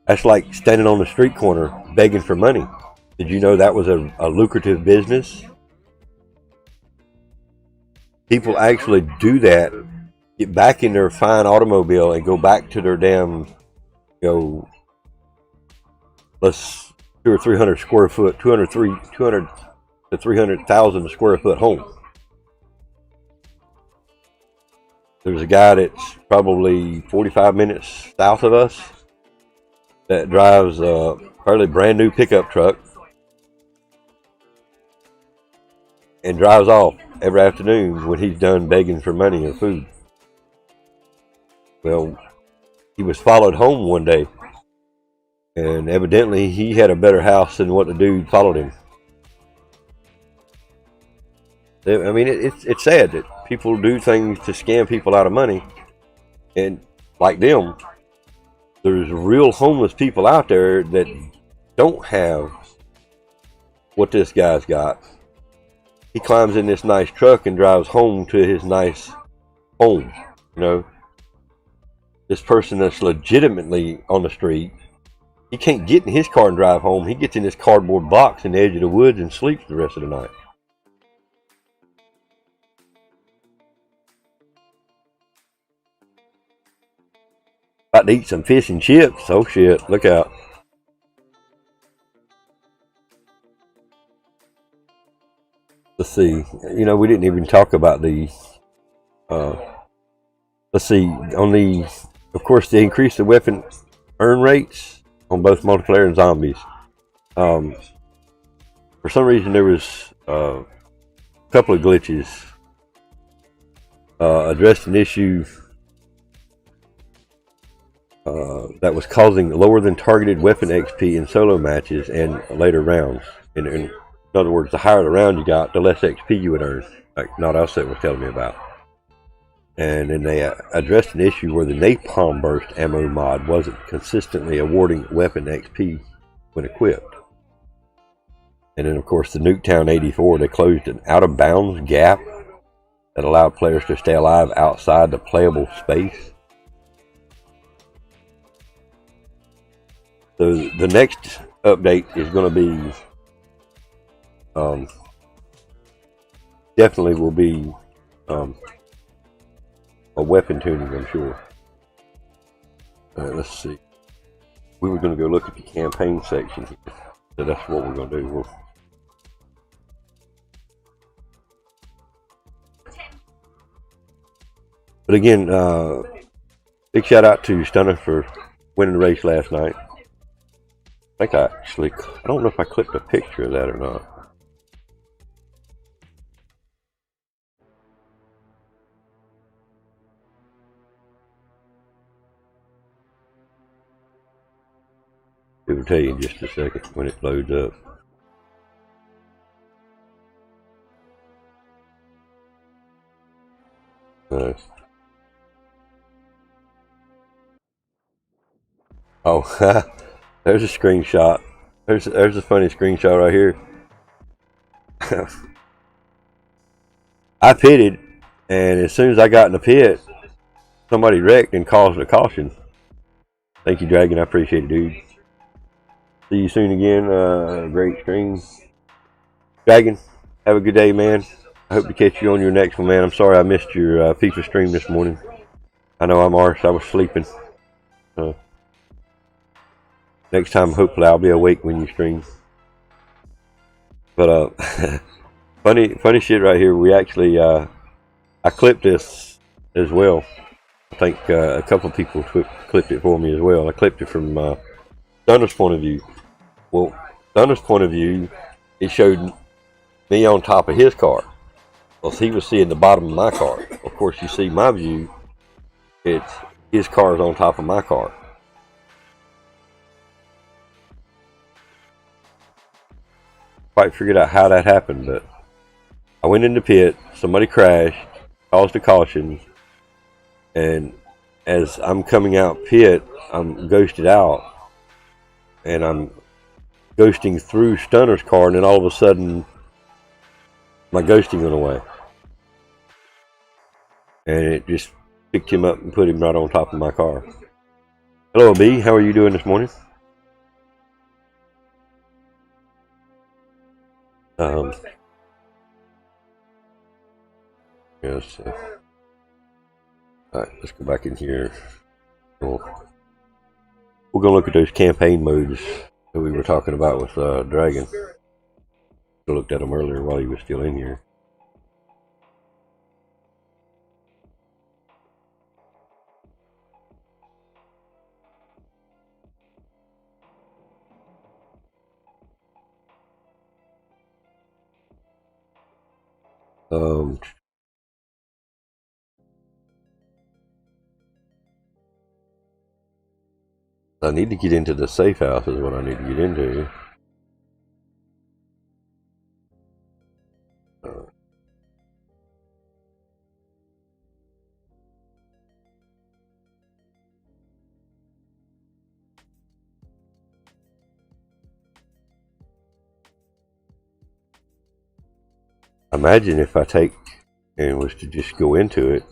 That's like standing on the street corner begging for money. Did you know that was a lucrative business? People actually do that, get back in their fine automobile and go back to their damn, let's 200 or 300 square foot, 200 to 300,000 square foot home. There's a guy that's probably 45 minutes south of us that drives a fairly brand new pickup truck and drives off every afternoon when he's done begging for money or food. Well, he was followed home one day, and evidently he had a better house than what the dude followed him. I mean, it's sad that people do things to scam people out of money, and like them, there's real homeless people out there that don't have what this guy's got. He climbs in this nice truck and drives home to his nice home. This person that's legitimately on the street, he can't get in his car and drive home. He gets in this cardboard box in the edge of the woods and sleeps the rest of the night. About to eat some fish and chips. Oh shit, look out. Let's see. We didn't even talk about the let's see, of course, they increased the weapon earn rates on both multiplayer and zombies. For some reason there was a couple of glitches. Addressed an issue that was causing lower than targeted weapon XP in solo matches and later rounds. In other words, the higher the round you got, the less XP you would earn. Like Not was telling me about. And then they addressed an issue where the napalm burst ammo mod wasn't consistently awarding weapon XP when equipped. And then of course the Nuketown 84, they closed an out of bounds gap that allowed players to stay alive outside the playable space. So the next update is going to be definitely will be a weapon tuning, I'm sure. Let's see. We were going to go look at the campaign section here, so that's what we're going to do. But again, big shout out to Stunner for winning the race last night. I don't know if I clipped a picture of that or not. It will tell you in just a second when it loads up. Oh, there's a screenshot. There's a funny screenshot right here. I pitted, and as soon as I got in the pit, somebody wrecked and caused a caution. Thank you, Dragon. I appreciate it, dude. See you soon again. Great stream. Dragon, have a good day, man. I hope to catch you on your next one, man. I'm sorry I missed your FIFA stream this morning. I know I'm arse. I was sleeping. Next time, hopefully, I'll be awake when you stream. But funny shit right here. We actually, I clipped this as well. I think a couple of people clipped it for me as well. I clipped it from Thunder's point of view. Well, Thunder's point of view, it showed me on top of his car. Because he was seeing the bottom of my car. Of course, you see my view. It's his car is on top of my car. Quite figured out how that happened, but I went in the pit. Somebody crashed, caused a caution, and as I'm coming out pit, I'm ghosted out, and I'm ghosting through Stunner's car, and then all of a sudden, my ghosting went away. And it just picked him up and put him right on top of my car. Hello, B. How are you doing this morning? Yes. Alright, let's go back in here. We're going to look at those campaign modes that we were talking about with Dragon. I looked at them earlier while he was still in here. I need to get into the safe house is what I need to get into. Imagine if I take and was to just go into it.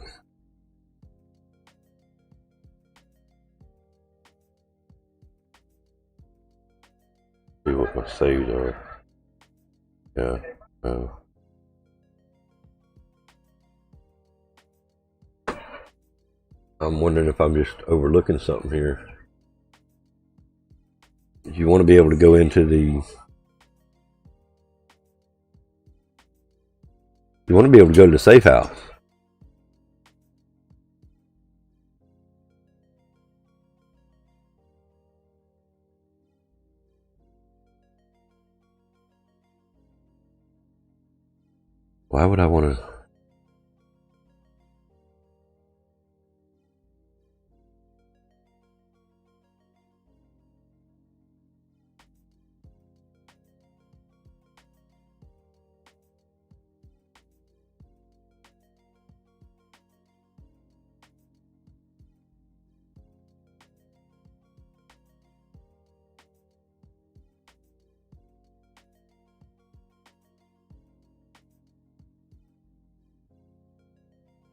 See what my saves are. Yeah. I'm wondering if I'm just overlooking something here. You want to be able to go into the... You want to be able to go to the safe house. Why would I want to...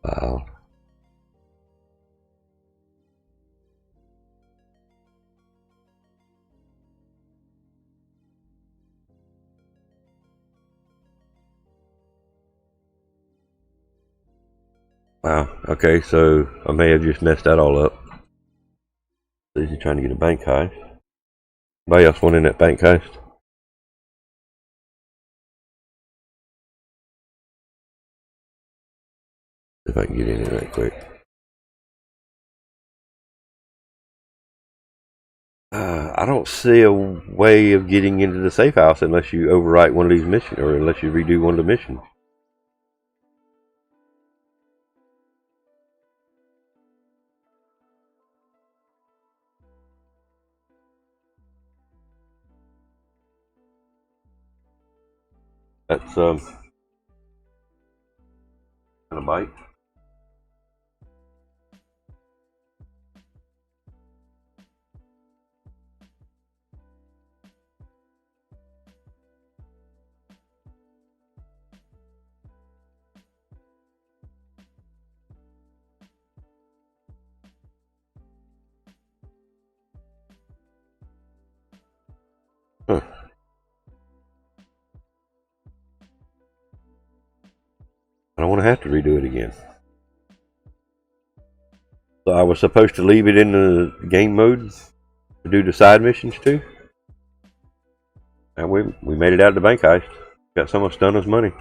Wow. Wow. Okay, so I may have just messed that all up. So he's trying to get a bank heist. Anybody else want in that bank heist? If I can get in it right quick. I don't see a way of getting into the safe house unless you overwrite one of these missions, or unless you redo one of the missions. That's kind of bite. Huh. I don't want to have to redo it again. So I was supposed to leave it in the game mode to do the side missions too. And we made it out of the bank heist. Got so much Stunner's money.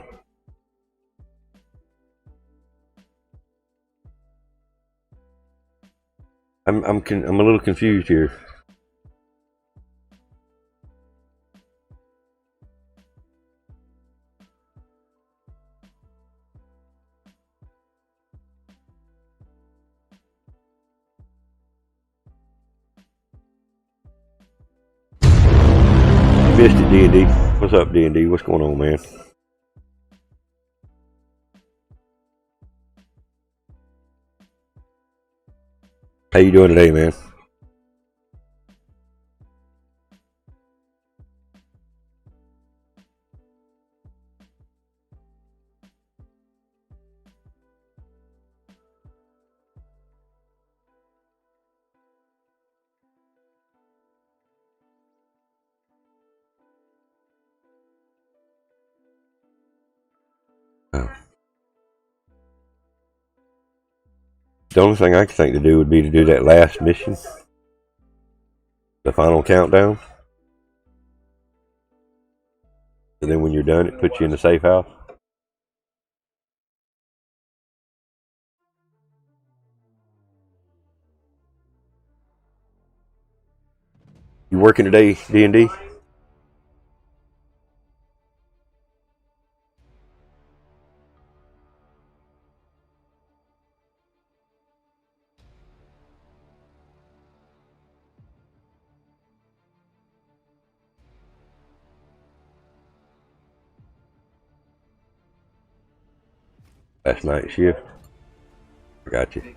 I'm a little confused here. missed it, D&D. What's up, D&D? What's going on, man? How you doing today, man? Oh. The only thing I could think to do would be to do that last mission. The final countdown. And then when you're done, it puts you in the safe house. You working today, D&D? Last night shift. I got you.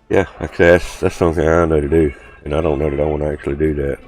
Yeah, actually, that's something I know to do, and I don't know that I want to actually do that.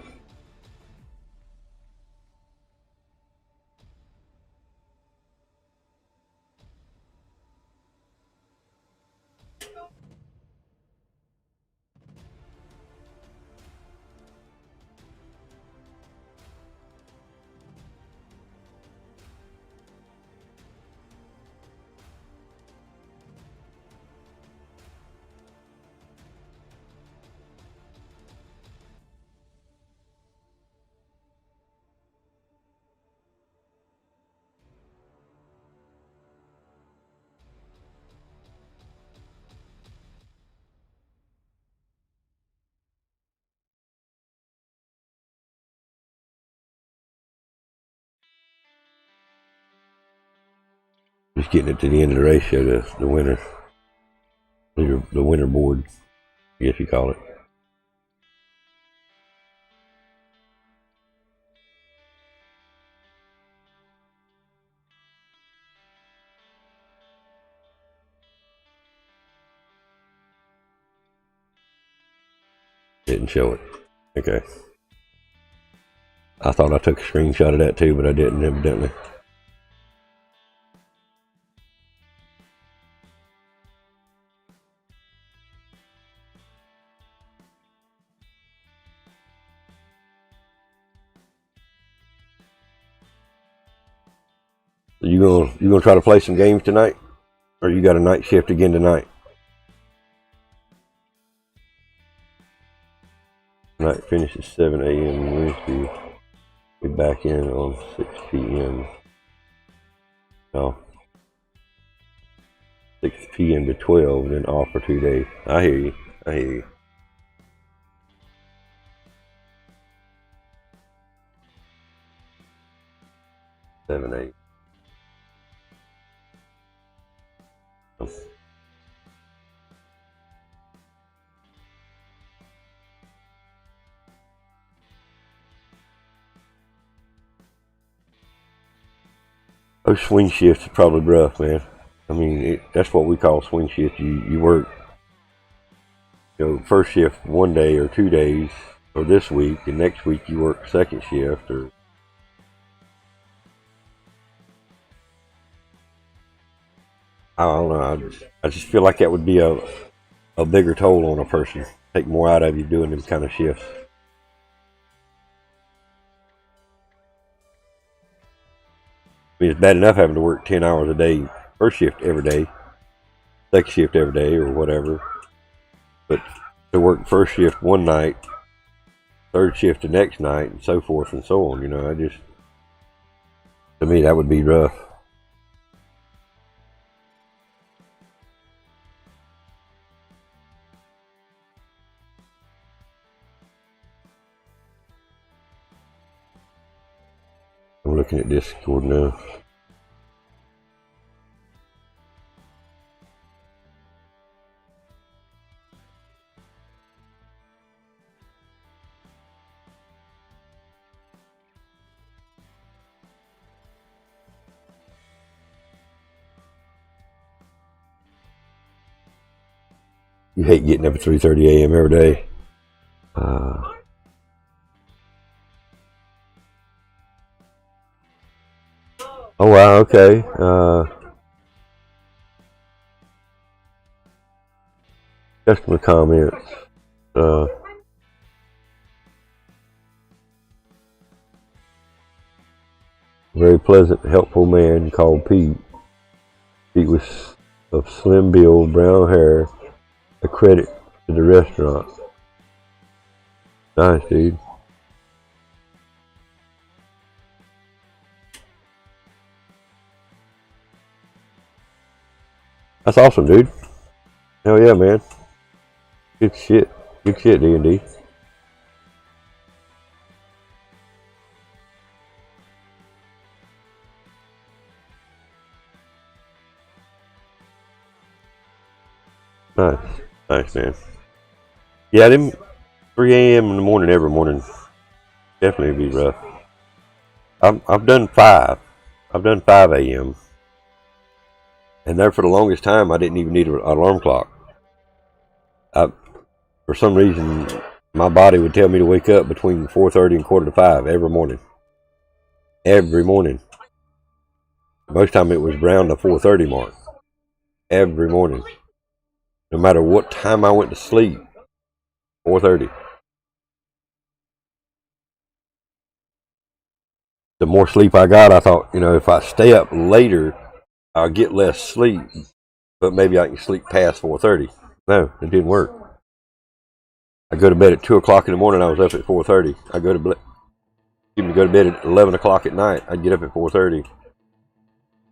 Just getting it to the end of the ratio, the winner, the winner board, I guess you call it. Didn't show it. Okay. I thought I took a screenshot of that too, but I didn't, evidently. You gonna try to play some games tonight, or you got a night shift again tonight? Night finishes 7 a.m. Wednesday. Be back in on 6 p.m. Oh, 6 p.m. to 12, and then off for 2 days. I hear you. I hear you. Seven, 8. Those swing shifts are probably rough, man. I mean, that's what we call swing shift. You work, first shift 1 day or 2 days, or this week, and next week you work second shift, or I don't know. I just feel like that would be a bigger toll on a person. Take more out of you doing them kind of shifts. I mean, it's bad enough having to work 10 hours a day, first shift every day, second shift every day, or whatever. But to work first shift one night, third shift the next night, and so forth and so on, to me, that would be rough. I'm looking at Discord now. You hate getting up at 3:30 a.m. every day. Oh wow, okay. Customer comments. Very pleasant, helpful man called Pete. Pete was of slim build, brown hair, a credit to the restaurant. Nice, dude. That's awesome, dude. Hell yeah, man. Good shit. Good shit, D&D. Nice. Nice, man. Yeah, them 3 a.m. in the morning every morning definitely be rough. I've done 5. I've done 5 a.m. And there for the longest time, I didn't even need an alarm clock. For some reason, my body would tell me to wake up between 4:30 and 4:45 every morning. Every morning. Most time it was around the 4:30 mark. Every morning. No matter what time I went to sleep. 4:30. The more sleep I got, I thought, if I stay up later, I'll get less sleep. But maybe I can sleep past 4:30. No, it didn't work. I go to bed at 2 o'clock in the morning, I was up at 4:30. I go to bed at 11 o'clock at night, I'd get up at 4:30.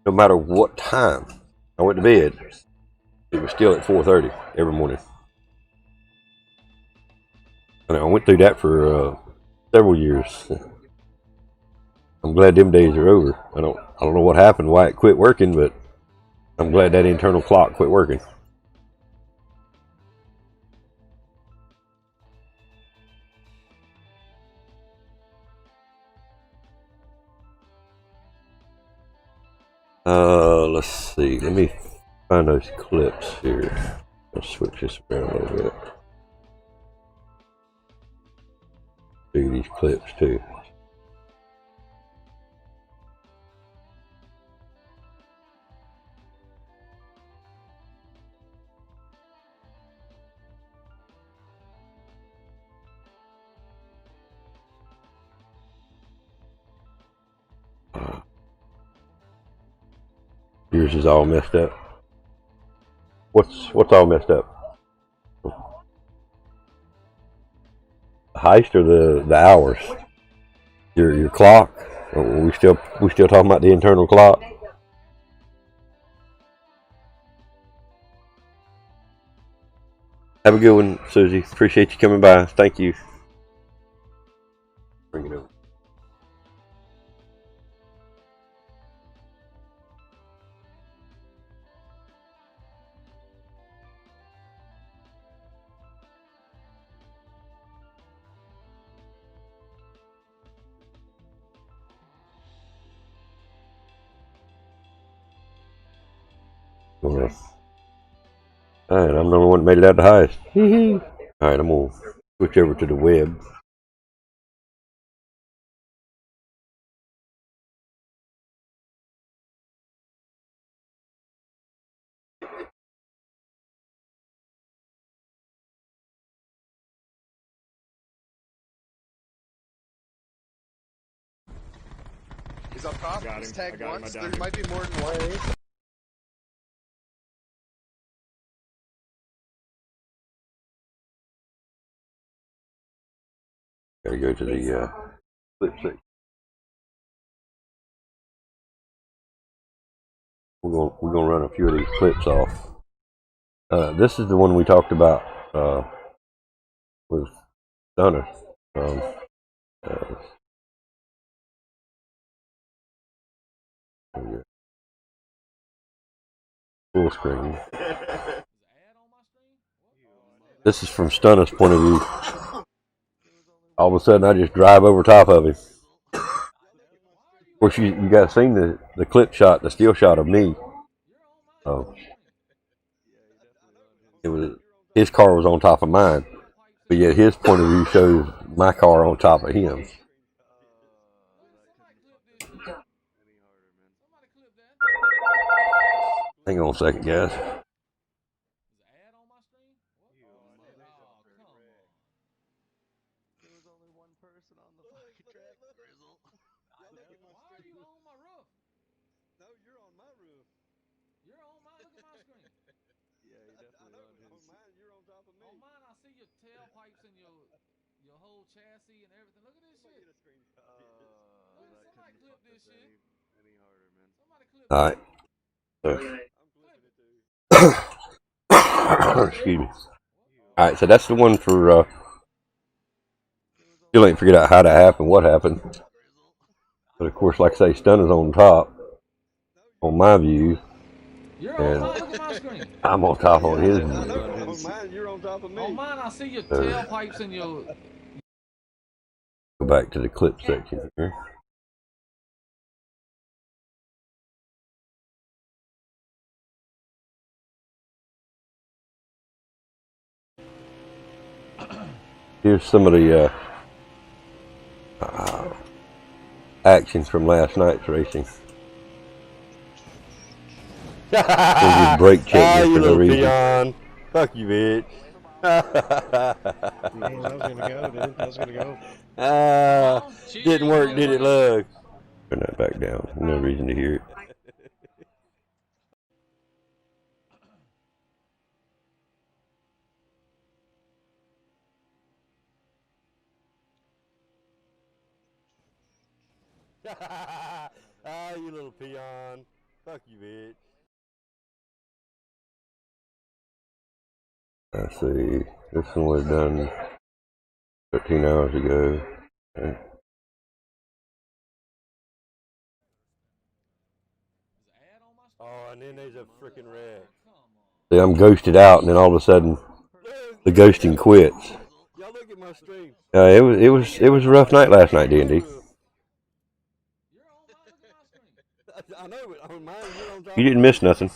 No matter what time I went to bed, it was still at 4:30 every morning. And I went through that for several years. I'm glad them days are over. I don't know what happened, why it quit working, but I'm glad that internal clock quit working. Let's see. Let me find those clips here. Let's switch this around a little bit. Do these clips too. Yours is all messed up. What's all messed up? The heist or the hours? Your clock? We still talking about the internal clock? Have a good one, Susie. Appreciate you coming by. Thank you. Bring it over. Alright, I'm the only one that made it out the heist. Alright, I'm going to switch over to the web. He's up top. He's tagged once. There might be more than one. Gotta go to the clip section. We're gonna run a few of these clips off. This is the one we talked about with Stunner. Full screen. This is from Stunner's point of view. All of a sudden, I just drive over top of him. Of course, you guys seen the clip shot, the still shot of me. It his car was on top of mine, but yet his point of view shows my car on top of him. Hang on a second, guys. All right. Excuse me. All right, so that's the one for. Still ain't figured out how that happened, what happened. But of course, like I say, stun is on top on my view, and I'm on top on his view. On mine, you're on top of me. On mine, I see your tailpipes and your. Go back to the clip section here. Here's some of the actions from last night's racing. Just brake check for no reason. Peon. Fuck you, bitch. I was gonna go, dude. I was gonna go. Didn't work, did it, look? Turn that back down. No reason to hear it. You little peon. Fuck you, bitch. Let's see. This one was done 13 hours ago. Okay. Oh, and then there's a freaking wreck. See, I'm ghosted out, and then all of a sudden, the ghosting quits. Y'all look at my stream. It was a rough night last night, D&D. I know, but on mine, you're on top. You didn't miss nothing.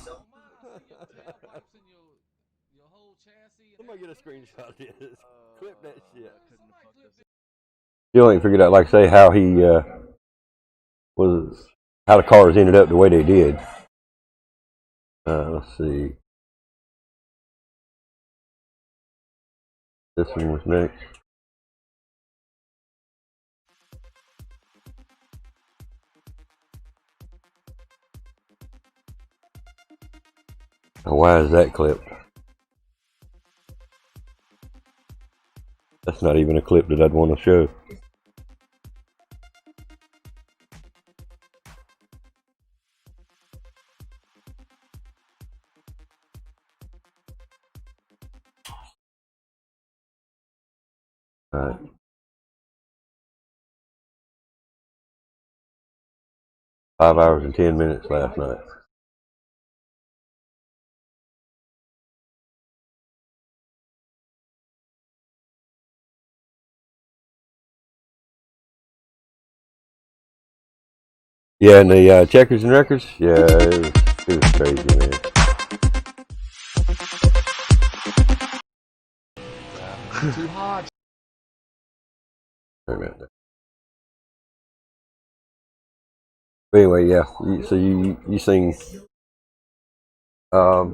Somebody get a screenshot of this. Clip that shit. Still ain't figured out, like I say, how he how the cars ended up the way they did. Let's see. This one was next. Now, why is that clipped? That's not even a clip that I'd want to show. All right. Five hours and 10 minutes last night. Yeah, and the checkers and records, yeah, it was crazy, man. Too hot. Wait a minute. But anyway, yeah. So you sing. I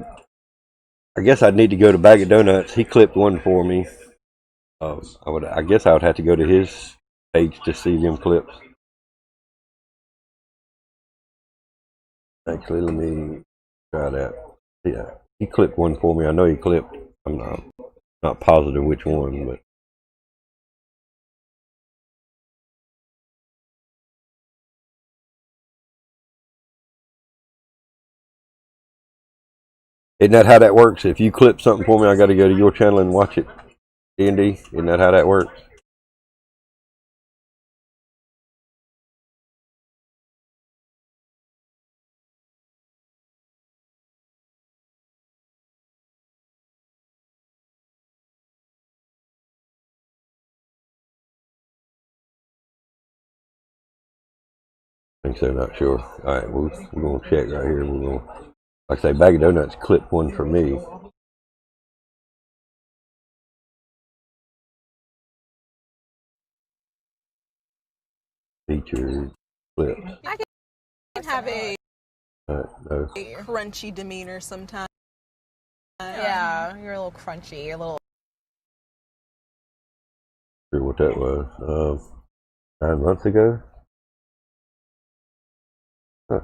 guess I'd need to go to BAGofDONUTS. He clipped one for me. I guess I would have to go to his page to see them clips. Actually, let me try that. Yeah, he clipped one for me. I know he clipped. I'm not positive which one, but. Isn't that how that works? If you clip something for me, I got to go to your channel and watch it. D&D, isn't that how that works? I think so, not sure. Alright, we're going to check right here. We're going to, like I say, BAGofDONUTS clipped one for me. featured clips. I can have a No. crunchy demeanor sometimes. Yeah, you're a little crunchy. You're a little. Sure what that was. 9 months ago. Huh.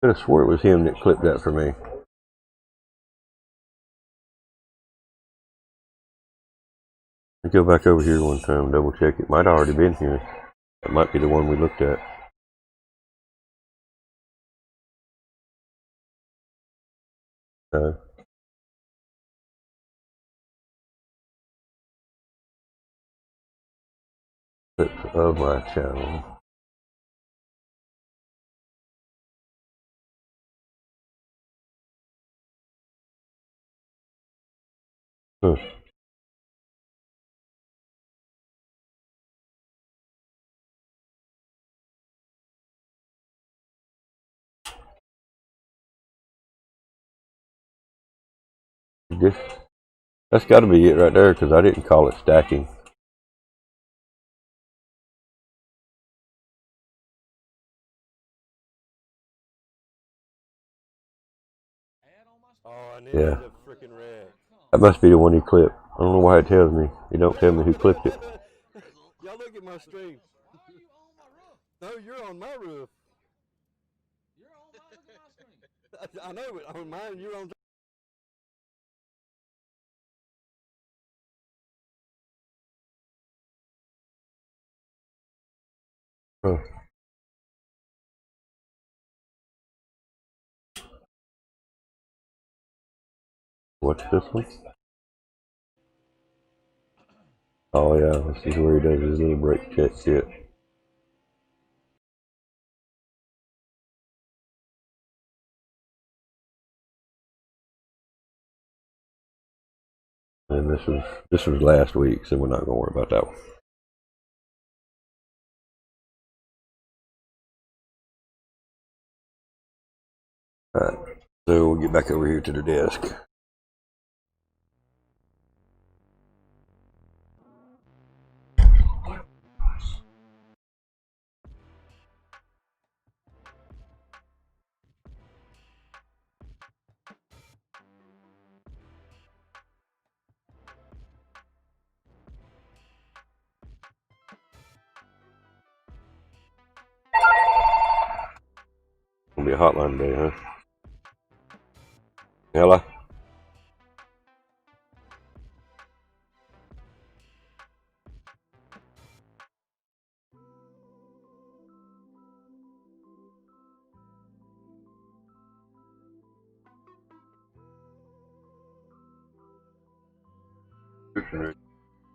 Could have swore it was him that clipped that for me. Let's go back over here one time, double check. It might have already been here. That might be the one we looked at. No. Clips of my channel. Huh. That's got to be it right there because I didn't call it stacking. Oh, and then Yeah. there's a freaking red. That must be the one he clipped. I don't know why it tells me. It don't tell me who clipped it. Y'all look at my stream. No, you're on my roof. I know, but on mine, you're on. Huh. What's this one? Oh yeah, this is where he does his little break check shit. And this was last week, so we're not gonna worry about that one. Alright, so we'll get back over here to the desk. Gonna be a hotline today, huh? Hello?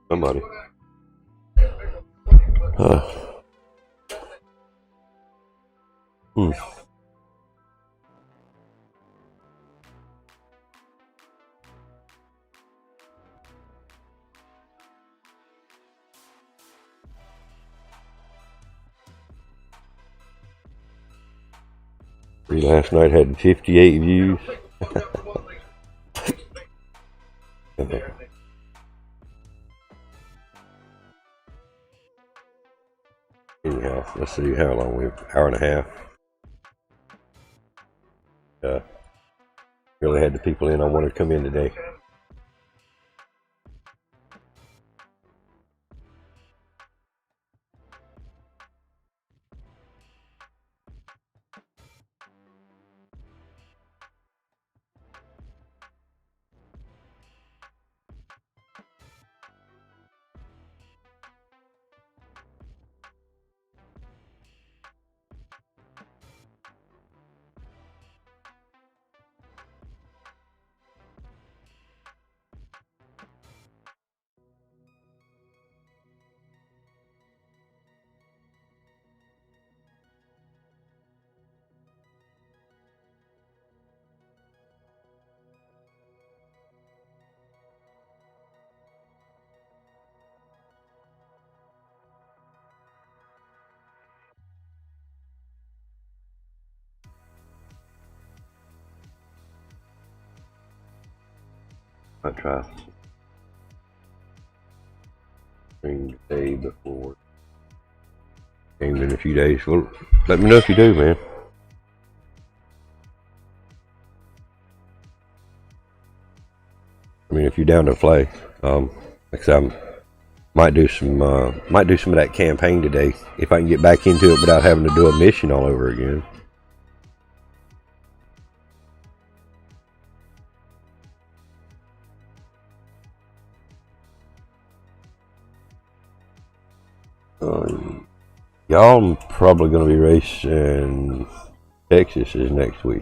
Somebody. Hmm. Last night had 58 views. Anyhow, let's see how long we've hour and a half. Really had the people in I wanted to come in today. I try the day before. game in a few days. Well, let me know if you do, man. I mean, if you're down to play, like I said, might do some of that campaign today if I can get back into it without having to do a mission all over again. Y'all probably going to be racing Texas is next week.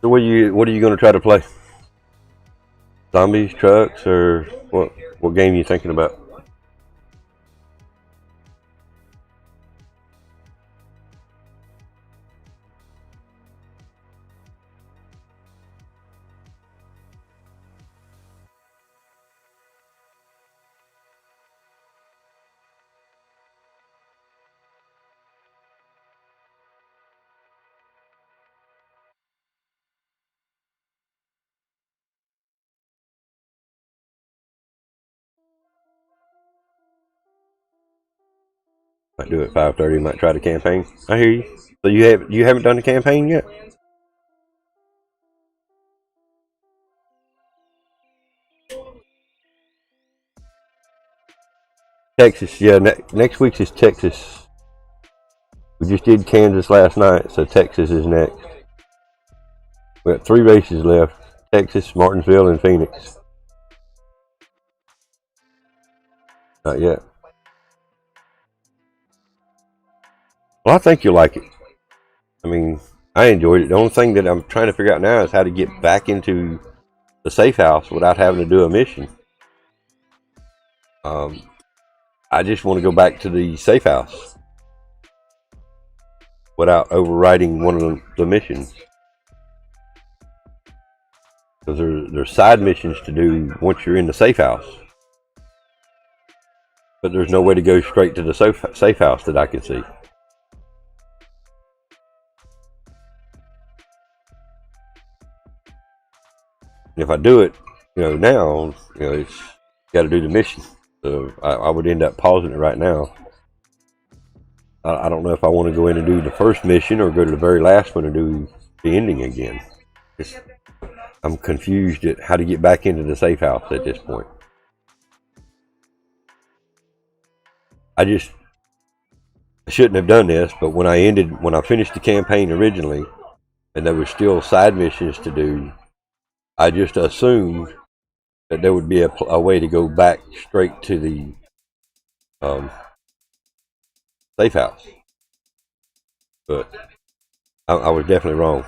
So what are you going to try to play? Zombies, trucks, or what game are you thinking about? Might do it 5:30. Might try the campaign. I hear you. So you haven't done the campaign yet? Texas, yeah. Next week is Texas. We just did Kansas last night, so Texas is next. We got 3 races left: Texas, Martinsville, and Phoenix. Not yet. Well, I think you'll like it. I mean, I enjoyed it. The only thing that I'm trying to figure out now is how to get back into the safe house without having to do a mission. I just want to go back to the safe house without overriding one of the missions. Because there's side missions to do once you're in the safe house. But there's no way to go straight to the safe house that I can see. And if I do it, now, it's got to do the mission. So I would end up pausing it right now. I don't know if I want to go in and do the first mission or go to the very last one and do the ending again. I'm confused at how to get back into the safe house at this point. I shouldn't have done this, but when I finished the campaign originally, and there were still side missions to do, I just assumed that there would be a way to go back straight to the safe house. But I was definitely wrong.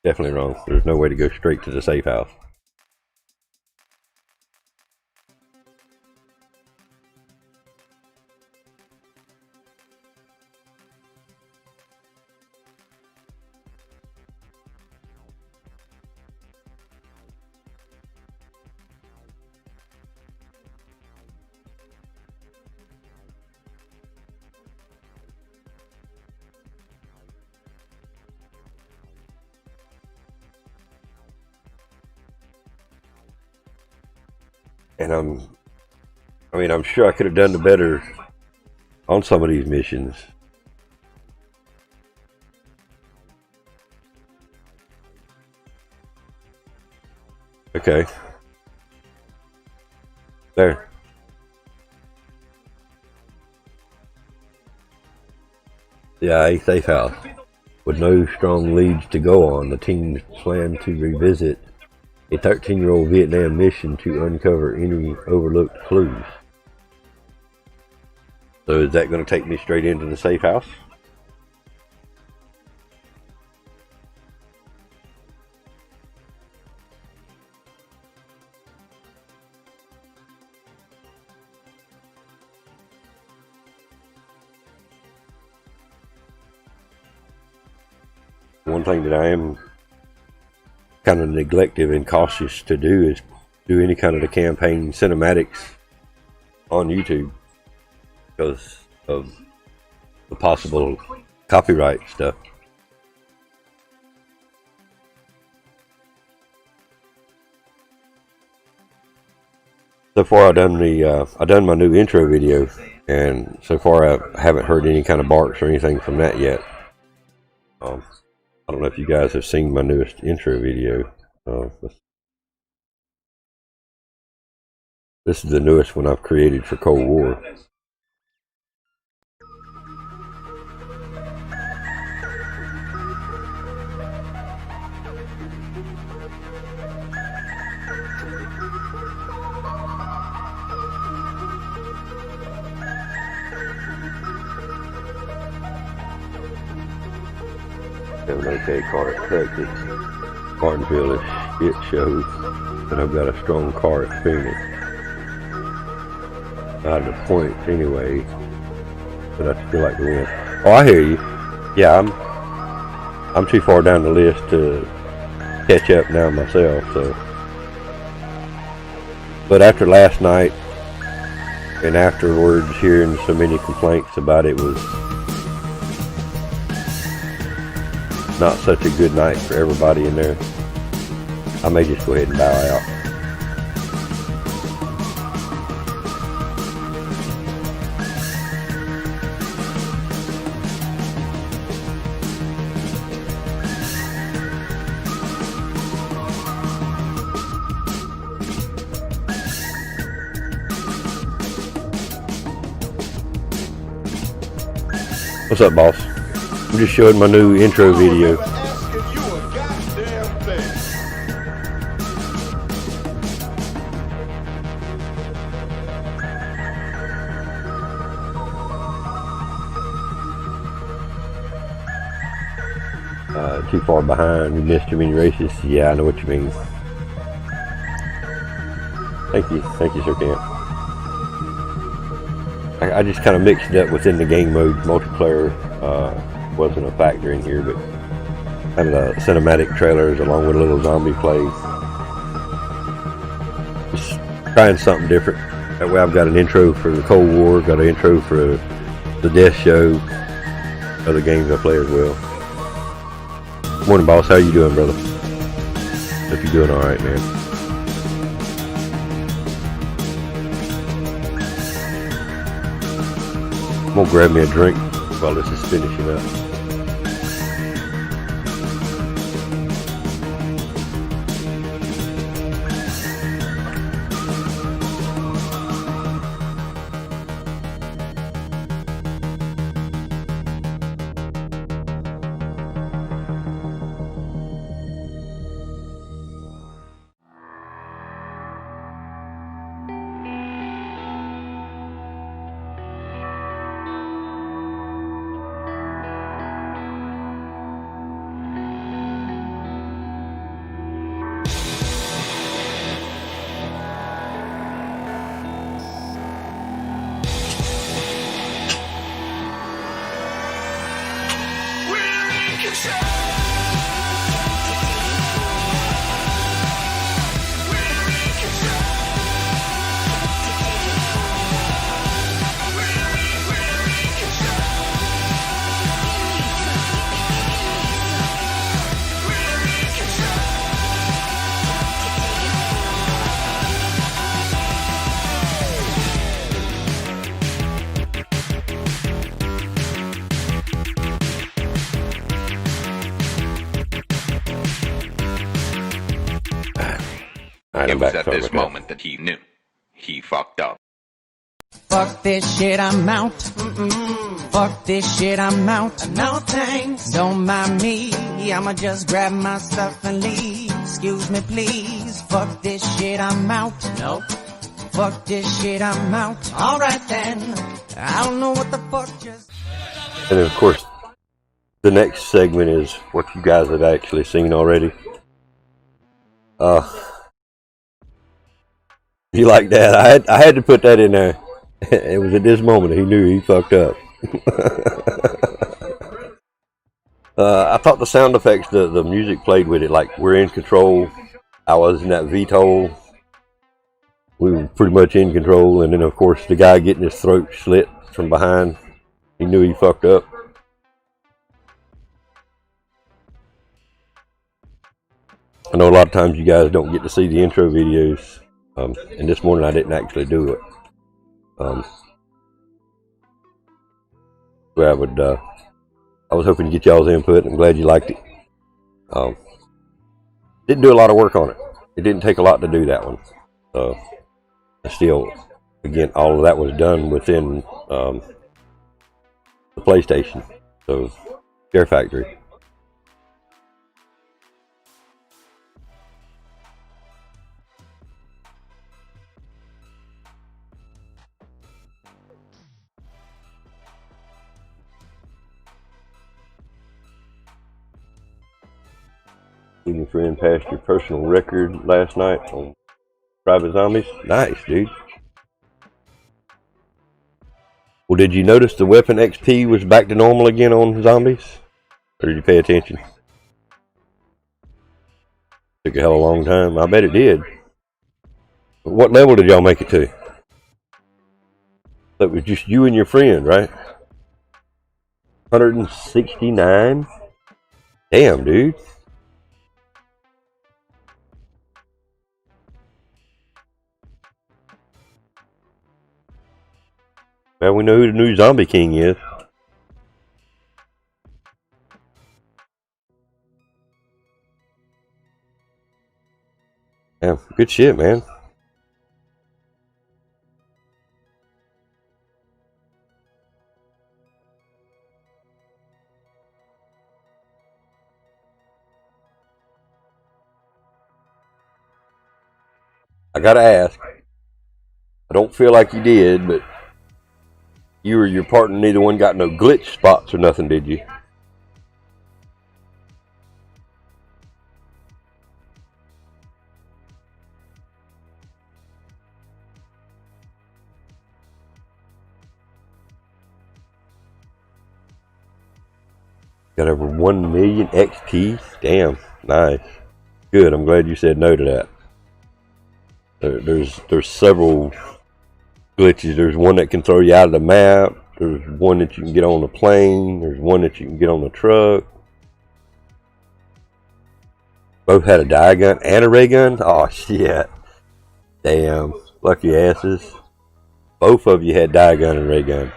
Definitely wrong. There's no way to go straight to the safe house. And I'm sure I could have done better on some of these missions. Okay. There. Yeah, a safe house. With no strong leads to go on, the teams plan to revisit a 13-year-old Vietnam mission to uncover any overlooked clues. So is that going to take me straight into the safe house? One thing that I am kind of neglective and cautious to do is do any kind of the campaign cinematics on YouTube because of the possible copyright stuff. So far, I done my new intro video, and so far I haven't heard any kind of barks or anything from that yet. I don't know if you guys have seen my newest intro video. This is the newest one I've created for Cold War. Have an okay car at Texas. Martinsville is shit shows, but I've got a strong car at Phoenix. Not at the points anyway, but I still like to win. Oh, I hear you. Yeah, I'm too far down the list to catch up now myself. So, but after last night and afterwards hearing so many complaints about it was not such a good night for everybody in there. I may just go ahead and bow out. What's up, boss? I'm just showing my new intro video. Too far behind, you missed too many races. Yeah, I know what you mean. Thank you, Sir Camp. I just kind of mixed it up within the game mode. Multiplayer wasn't a factor in here, but kind of the cinematic trailers along with a little zombie play. Just trying something different. That way I've got an intro for the Cold War, got an intro for the Death Show, other games I play as well. Morning, boss. How you doing, brother? Hope you're doing all right, man. I'm gonna grab me a drink while this is finishing up. It was at this moment that he knew. He fucked up. Fuck this shit, I'm out. Fuck this shit, I'm out. No thanks, don't mind me. I'ma just grab my stuff and leave. Excuse me, please. Fuck this shit, I'm out. Nope. Fuck this shit, I'm out. Alright then. I don't know what the fuck just... And then, of course, the next segment is what you guys have actually seen already. You like that? I had to put that in there. It was at this moment he knew he fucked up. I thought the sound effects, the music played with it, like we're in control. I was in that VTOL we were pretty much in control. And then, of course, the guy getting his throat slit from behind, he knew he fucked up. I know a lot of times you guys don't get to see the intro videos, and this morning I didn't actually do it. So I was hoping to get y'all's input. I'm glad you liked it. Didn't do a lot of work on it. It didn't take a lot to do that one. Still, again, all of that was done within the PlayStation. So, Share Factory. Your friend passed your personal record last night on Private Zombies. Nice, dude. Well, did you notice the weapon XP was back to normal again on zombies? Or did you pay attention? Took a hell of a long time. I bet it did. But what level did y'all make it to? That was just you and your friend, right? 169? Damn, dude. Well, we know who the new Zombie King is. Yeah, good shit, man. I gotta ask. I don't feel like you did, but you or your partner, neither one got no glitch spots or nothing, did you? Got over 1 million XP? Damn, nice. Good, I'm glad you said no to that. There's several glitches. There's one that can throw you out of the map. There's one that you can get on the plane. There's one that you can get on the truck. Both had a dye gun and a ray gun? Oh, shit. Damn. Lucky asses. Both of you had dye gun and ray gun.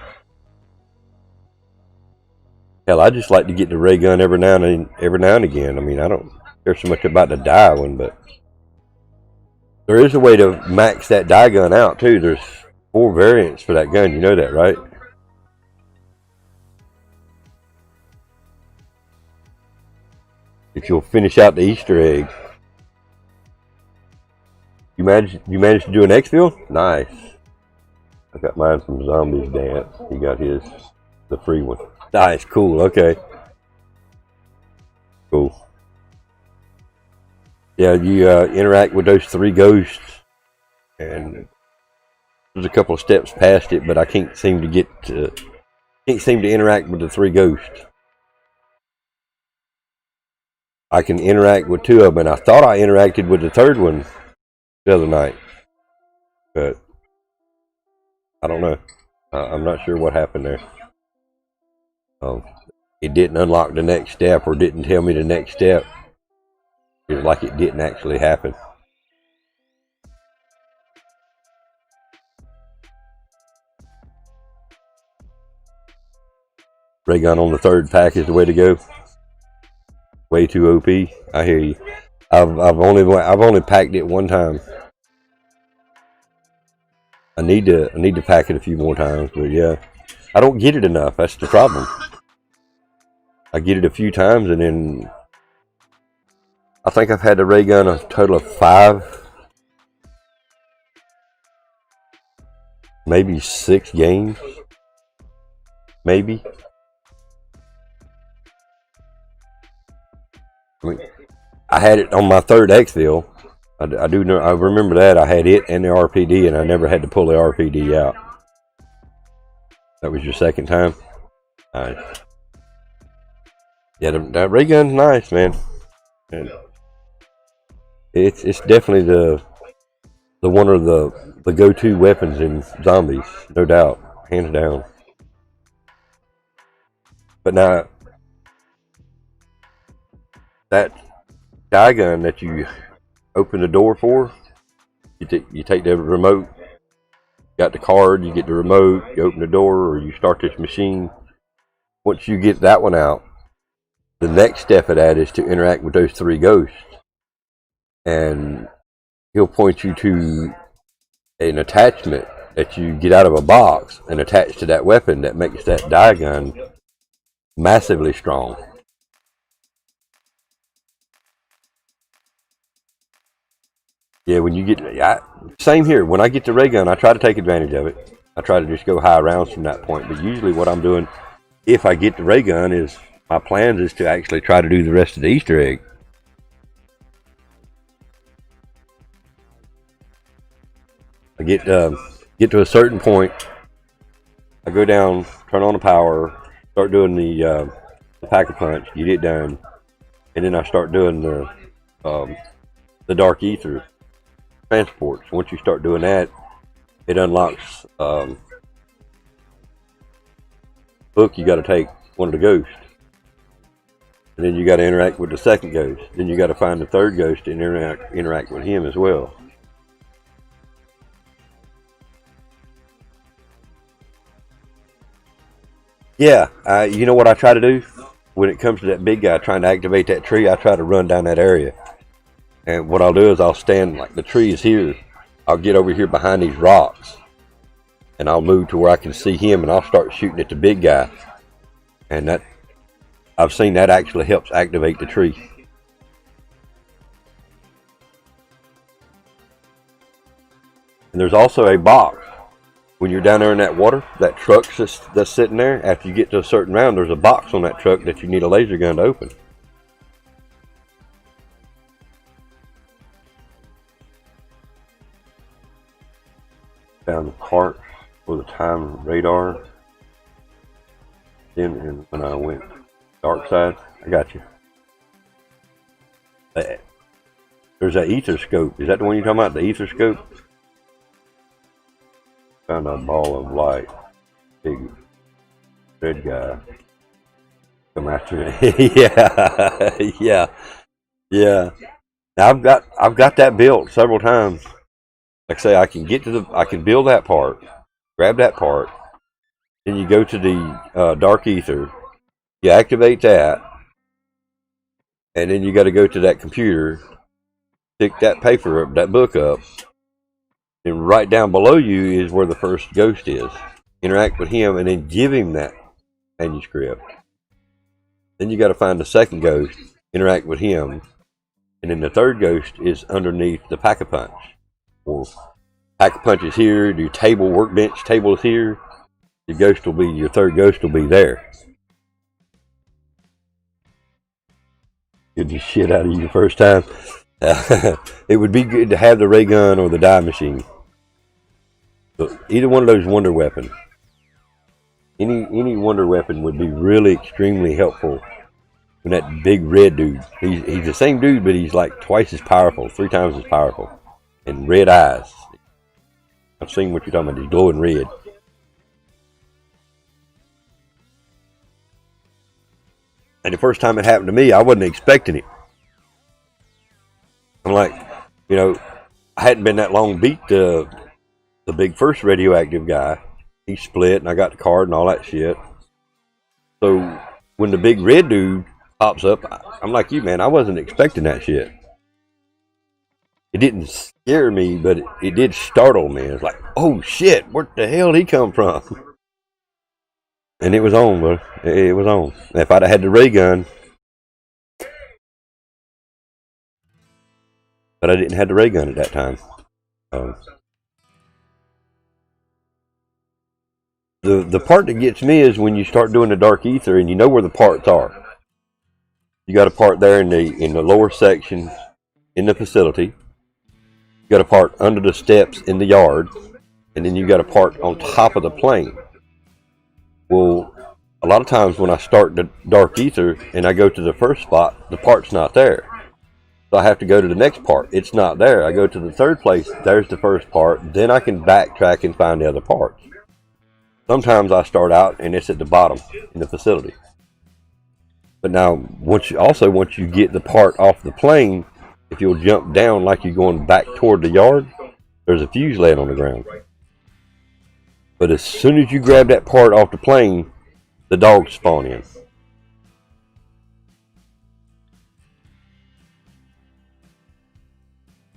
Hell, I just like to get the ray gun every now and again. I mean, I don't care so much about the dye one, but there is a way to max that dye gun out, too. There's 4 variants for that gun. You know that, right? If you'll finish out the Easter egg. You managed to do an exfil? Nice. I got mine from Zombies Dance. He got his, the free one. Nice, cool, okay. Cool. Yeah, you interact with those 3 ghosts, and there's a couple of steps past it, but I can't seem to interact with the 3 ghosts. I can interact with 2 of them, and I thought I interacted with the 3rd one the other night, but I don't know. I'm not sure what happened there. It didn't unlock the next step, or didn't tell me the next step. It was like it didn't actually happen. Ray gun on the 3rd pack is the way to go. Way too OP. I hear you. I've only packed it 1 time. I need to pack it a few more times, but yeah, I don't get it enough. That's the problem. I get it a few times, and then I think I've had the ray gun a total of 5, maybe 6 games, maybe. I mean, I had it on my 3rd exfil. I do know. I remember that I had it and the RPD, and I never had to pull the RPD out. That was your 2nd time. Nice. Yeah, that ray gun's nice, man. And it's definitely the one of the the go-to weapons in zombies, no doubt, hands down. But now, that die gun that you open the door for, you take the remote, got the card, you get the remote, you open the door, or you start this machine. Once you get that one out, the next step of that is to interact with those 3 ghosts. And he'll point you to an attachment that you get out of a box and attach to that weapon that makes that die gun massively strong. Yeah, when you get, same here. When I get the ray gun, I try to take advantage of it. I try to just go high rounds from that point. But usually what I'm doing, if I get the ray gun, is my plans is to actually try to do the rest of the Easter egg. I get to a certain point, I go down, turn on the power, start doing the pack-a-punch, get it done, and then I start doing the dark ether transports. Once you start doing that, it unlocks book. You got to take one of the ghosts, and then you got to interact with the second ghost. Then you got to find the third ghost and interact with him as well. Yeah, you know what I try to do when it comes to that big guy trying to activate that tree? I try to run down that area, and what I'll do is I'll stand, like the tree is here, I'll get over here behind these rocks, and I'll move to where I can see him, and I'll start shooting at the big guy. And that, I've seen that actually helps activate the tree. And there's also a box. When you're down there in that water, that truck that's sitting there, after you get to a certain round, there's a box on that truck that you need a laser gun to open. Found the parts for the time radar. Then, and when I went dark side, I got you. There's that ether scope. Is that the one you're talking about? The ether scope? Found a ball of light. Big red guy. Come after me. Yeah. Now I've got that built several times. Like I say, I can build that part, grab that part, then you go to the dark ether, you activate that, and then you got to go to that computer, pick that paper up, that book up, and right down below you is where the first ghost is. Interact with him and then give him that manuscript. Then you got to find the second ghost, interact with him, and then the third ghost is underneath the pack-a-punch. Or pack-a-punch is here, your table, workbench table is here. Your third ghost will be there. Get the shit out of you the first time. It would be good to have the ray gun or the die machine. So either one of those wonder weapons. Any wonder weapon would be really extremely helpful. When that big red dude, he's the same dude, but he's like twice as powerful, 3 times as powerful, and red eyes. I've seen what you're talking about. He's glowing red. And the first time it happened to me, I wasn't expecting it. I'm like, I hadn't been that long beat the big first radioactive guy. He split, and I got the card and all that shit. So when the big red dude pops up, I'm like you, man, I wasn't expecting that shit. It didn't scare me, but it did startle me. It's like, oh shit, where the hell did he come from? And it was on, bro. It was on. If I'd have had the ray gun, but I didn't have the ray gun at that time. The part that gets me is when you start doing the dark ether and you know where the parts are. You got a part there in the lower section in the facility. You got a part under the steps in the yard, and then you got a part on top of the plane. Well, a lot of times when I start the dark ether and I go to the first spot, the part's not there. So I have to go to the next part. It's not there. I go to the third place. There's the first part. Then I can backtrack and find the other parts. Sometimes I start out and it's at the bottom in the facility. But now, once you get the part off the plane, if you'll jump down like you're going back toward the yard, there's a fuse laying on the ground. But as soon as you grab that part off the plane, the dogs spawn in.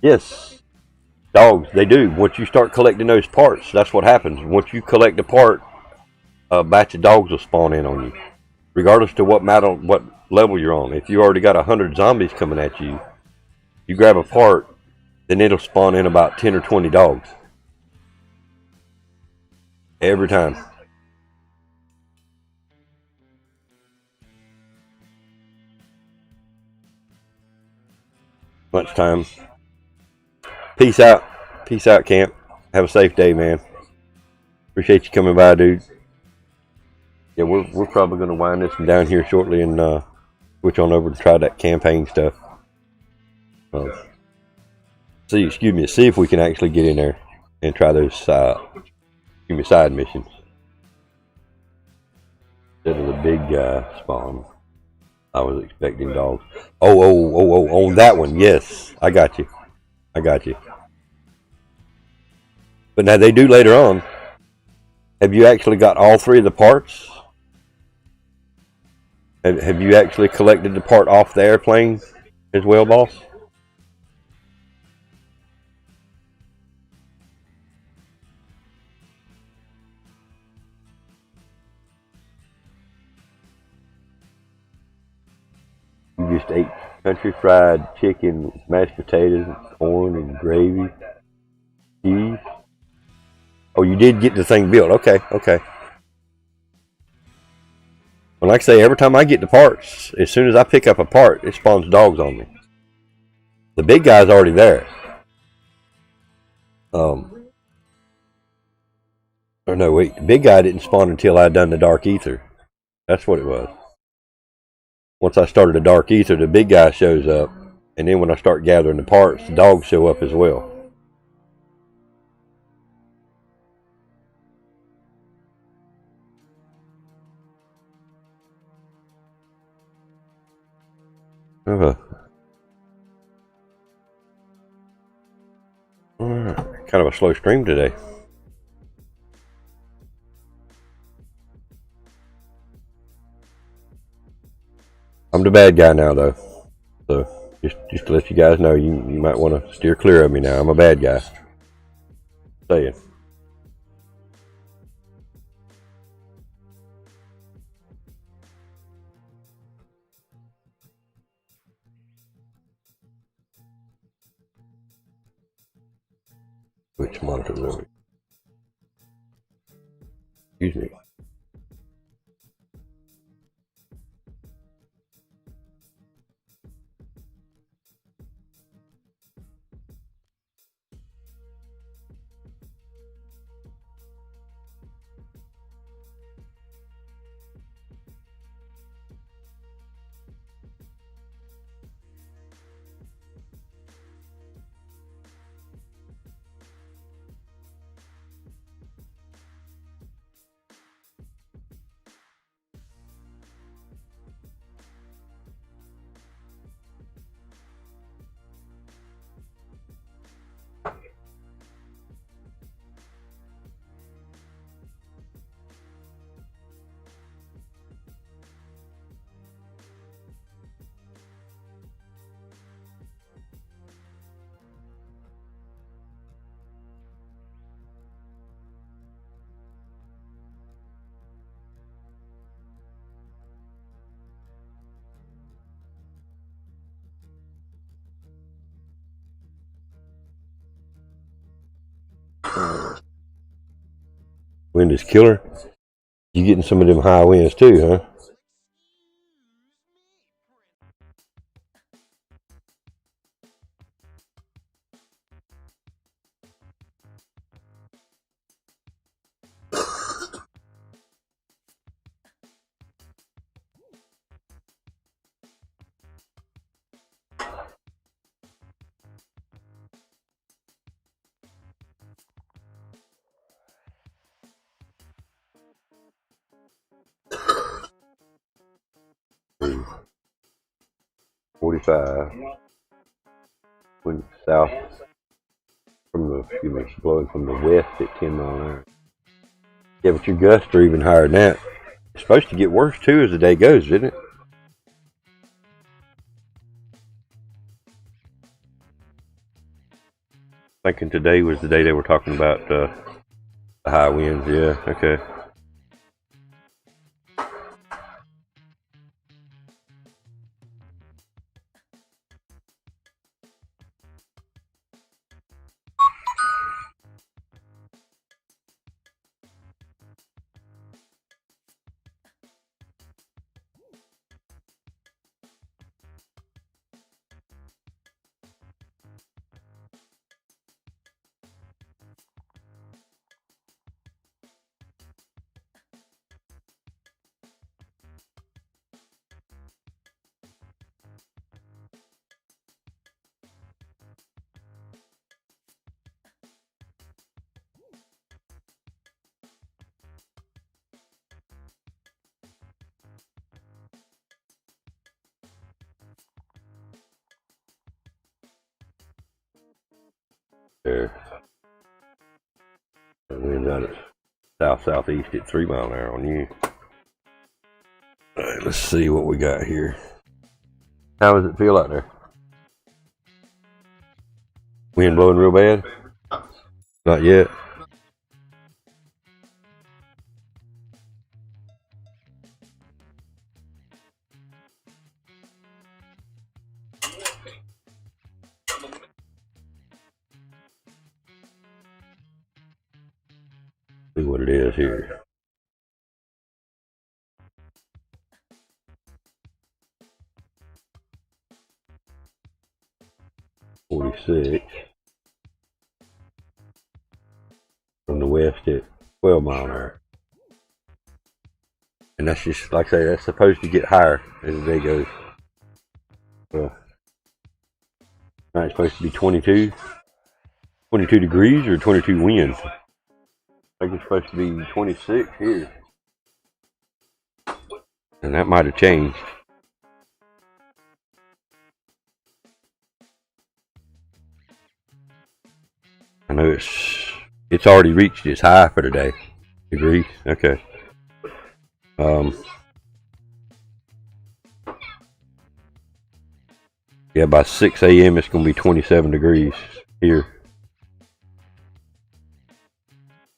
Yes, dogs, they do. Once you start collecting those parts, that's what happens. Once you collect a part, a batch of dogs will spawn in on you. Regardless to what level you're on. If you already got 100 zombies coming at you, you grab a part, then it'll spawn in about 10 or 20 dogs. Every time. Lunchtime. Peace out. Peace out, camp. Have a safe day, man. Appreciate you coming by, dude. Yeah, we're probably going to wind this down here shortly and switch on over to try that campaign stuff. See if we can actually get in there and try those side missions instead of the big spawn. I was expecting dogs. Oh, on that one, yes, I got you. But now they do later on. Have you actually got all three of the parts? Have you actually collected the part off the airplane as well, boss? You just ate country fried chicken, mashed potatoes, corn, and gravy, cheese. Oh, you did get the thing built. Okay. Well, like I say, every time I get the parts, as soon as I pick up a part, it spawns dogs on me. The big guy's already there. Or no, wait. The big guy didn't spawn until I'd done the dark ether. That's what it was. Once I started the dark ether, the big guy shows up. And then when I start gathering the parts, the dogs show up as well. Kind of a slow stream today. I'm the bad guy now, though. So just to let you guys know, you might want to steer clear of me now. I'm a bad guy. Saying. Which monitor is it? Excuse me. Wind is killer. You getting some of them high winds too, huh? 45. When south from the, blowing from the west at 10 mile an hour. Yeah, but your gusts are even higher than that. It's supposed to get worse too as the day goes, isn't it? Thinking today was the day they were talking about the high winds. Yeah, okay. There. The wind's out at southeast at 3 mile an hour on you. Alright, let's see what we got here. How does it feel out there? Wind blowing real bad? Not yet. See what it is here. .46 from the west at 12 mile an hour. And that's just, like I say, that's supposed to get higher as the day goes. Well, now it's supposed to be 22 degrees or 22 winds. I think it's supposed to be 26 here. And that might have changed. I know it's already reached its high for today. Degrees? Okay. Yeah, by 6 a.m. it's going to be 27 degrees here.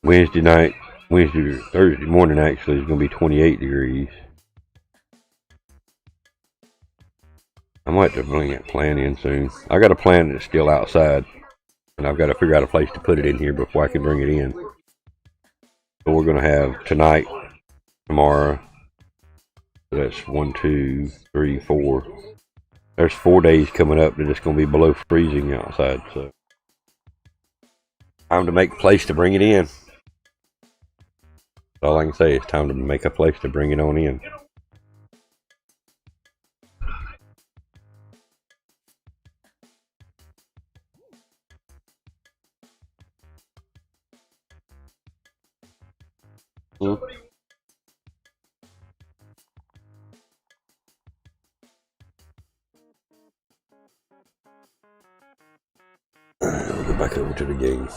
Thursday morning actually is going to be 28 degrees. I might have to bring that plan in soon. I got a plan that's still outside, and I've got to figure out a place to put it in here before I can bring it in. So we're going to have tonight, tomorrow. So that's 1, 2, 3, 4. There's 4 days coming up that it's going to be below freezing outside. So time to make a place to bring it in. That's all I can say. It's time to make a place to bring it on in. We'll go back over to the game.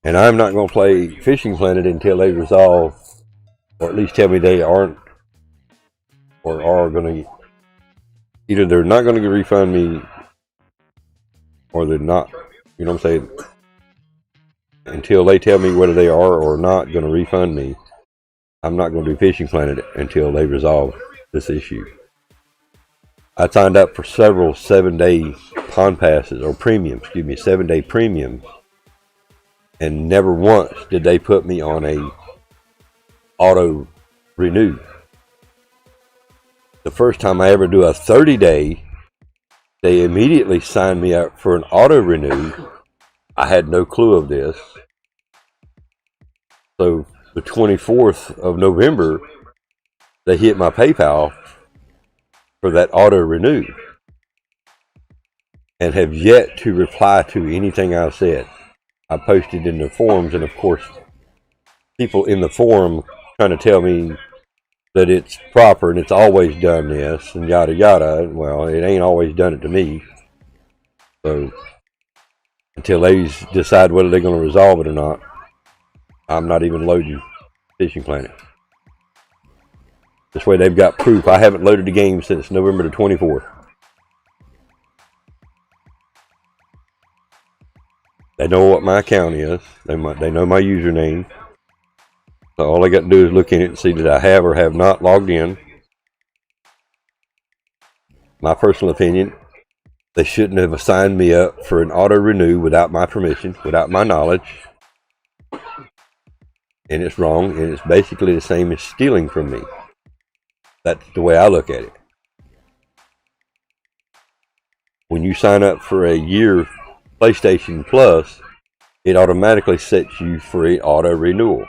And I'm not going to play Fishing Planet until they resolve, or at least tell me they aren't, or are going to, either they're not going to refund me, or they're not, you know what I'm saying? Until they tell me whether they are or not going to refund me, I'm not going to do Fishing Planet until they resolve this issue. I signed up for several 7-day pond passes, or premiums, 7-day premiums. And never once did they put me on a auto renew. The first time I ever do a 30-day, they immediately signed me up for an auto renew. I had no clue of this. So the 24th of November, they hit my PayPal for that auto renew. and have yet to reply to anything I've said. I posted in the forums, and of course, people in the forum trying to tell me that it's proper and it's always done this and yada yada. Well, it ain't always done it to me. So until they decide whether they're going to resolve it or not, I'm not even loading Fishing Planet. This way they've got proof. I haven't loaded the game since November the 24th. They know what my account is. They know my username. So all I got to do is look in it and see that I have or have not logged in. My personal opinion, they shouldn't have signed me up for an auto renew without my permission, without my knowledge. And it's wrong, and it's basically the same as stealing from me. That's the way I look at it. When you sign up for a year PlayStation Plus, it automatically sets you for an auto renewal.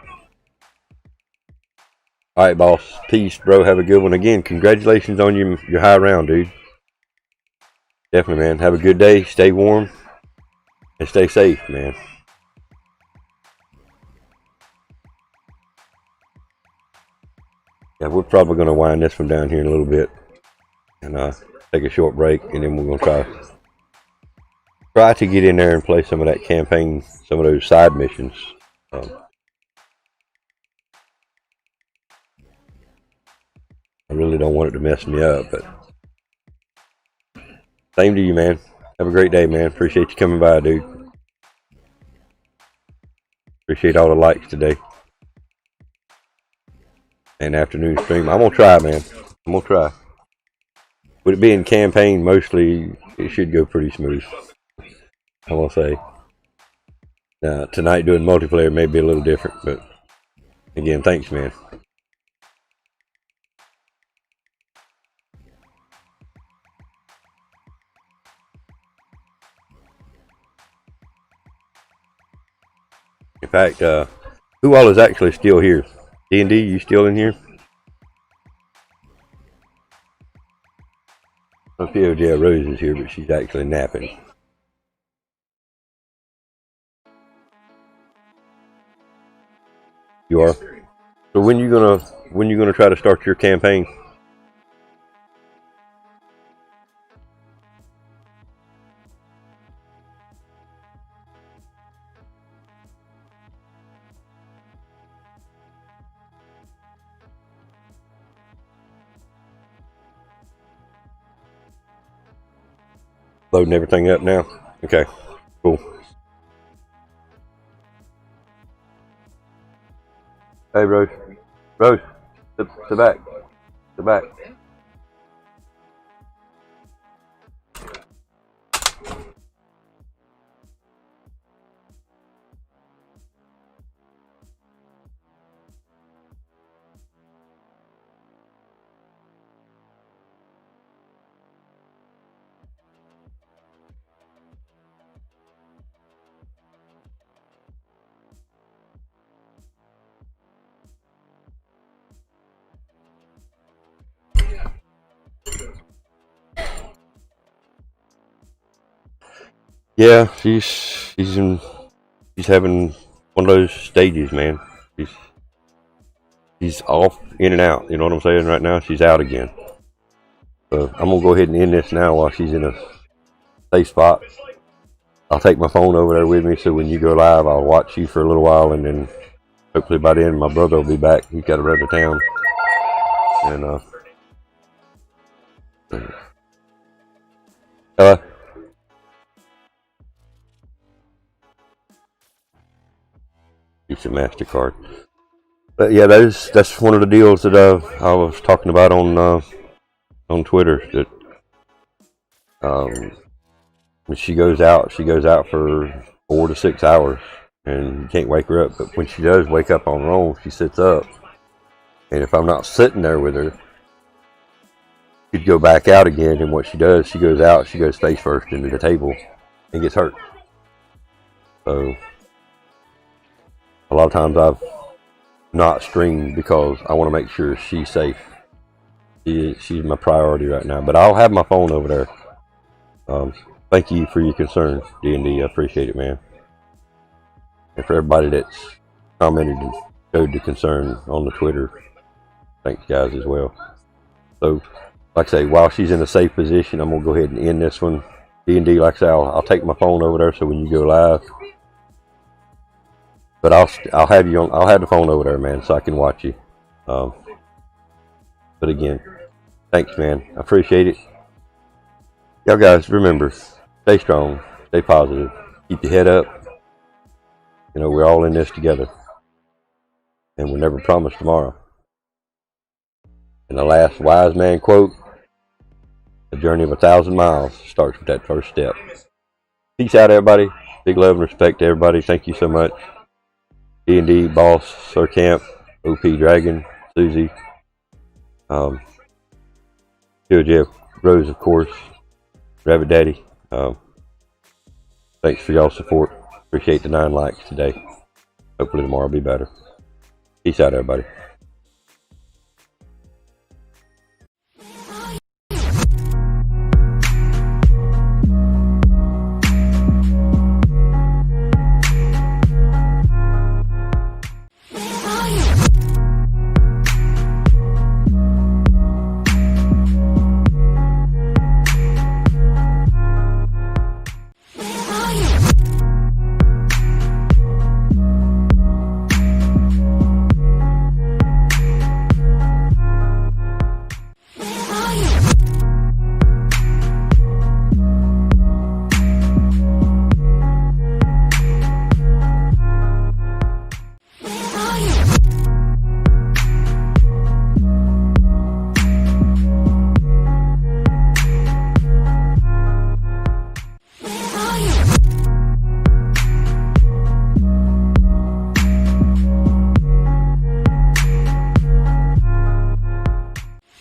Alright, boss. Peace, bro. Have a good one. Again, congratulations on your high round, dude. Definitely, man. Have a good day. Stay warm. And stay safe, man. Yeah, we're probably going to wind this one down here in a little bit. And take a short break. And then we're going to try to get in there and play some of that campaign, some of those side missions. I really don't want it to mess me up, but same to you, man. Have a great day, man. Appreciate you coming by, dude. Appreciate all the likes today. And afternoon stream. I'm gonna try, man. I'm gonna try. With it being campaign, mostly it should go pretty smooth. I will say. Tonight doing multiplayer may be a little different, but again, thanks, man. In fact, who all is actually still here? D&D, you still in here? PoJ Rose is here, but she's actually napping. You are? So when you gonna try to start your campaign? Loading everything up now? Okay, cool. Hey, Rose. Rose, to back. To back. Yeah, she's having one of those stages, man. She's off, in and out. You know what I'm saying? Right now, she's out again. So I'm gonna go ahead and end this now while she's in a safe spot. I'll take my phone over there with me, so when you go live, I'll watch you for a little while, and then hopefully by then my brother will be back. He's got to run to town, and use a MasterCard. But yeah, that's one of the deals that I was talking about on Twitter. That when she goes out for 4 to 6 hours, and you can't wake her up. But when she does wake up on her own, she sits up. And if I'm not sitting there with her, she'd go back out again. And what she does, she goes out, she goes face first into the table and gets hurt. So a lot of times I've not streamed because I want to make sure she's safe. She's my priority right now. But I'll have my phone over there. thank you for your concern, D&D. I appreciate it, man. And for everybody that's commented and showed the concern on the Twitter, thanks guys as well. So, like I say, while she's in a safe position, I'm gonna go ahead and end this one. D&D, like I say, I'll take my phone over there so when you go live, but I'll have you on. I'll have the phone over there, man, so I can watch you. But again, thanks, man. I appreciate it. Y'all guys, remember, stay strong, stay positive, keep your head up. You know, we're all in this together, and we never promise tomorrow. And the last wise man quote: "A journey of 1,000 miles starts with that first step." Peace out, everybody. Big love and respect to everybody. Thank you so much. D&D, Boss, Sir Camp, OP Dragon, Susie, PoJ, Rose, of course, Rabbit Daddy. Thanks for y'all's support. Appreciate the 9 likes today. Hopefully tomorrow will be better. Peace out, everybody.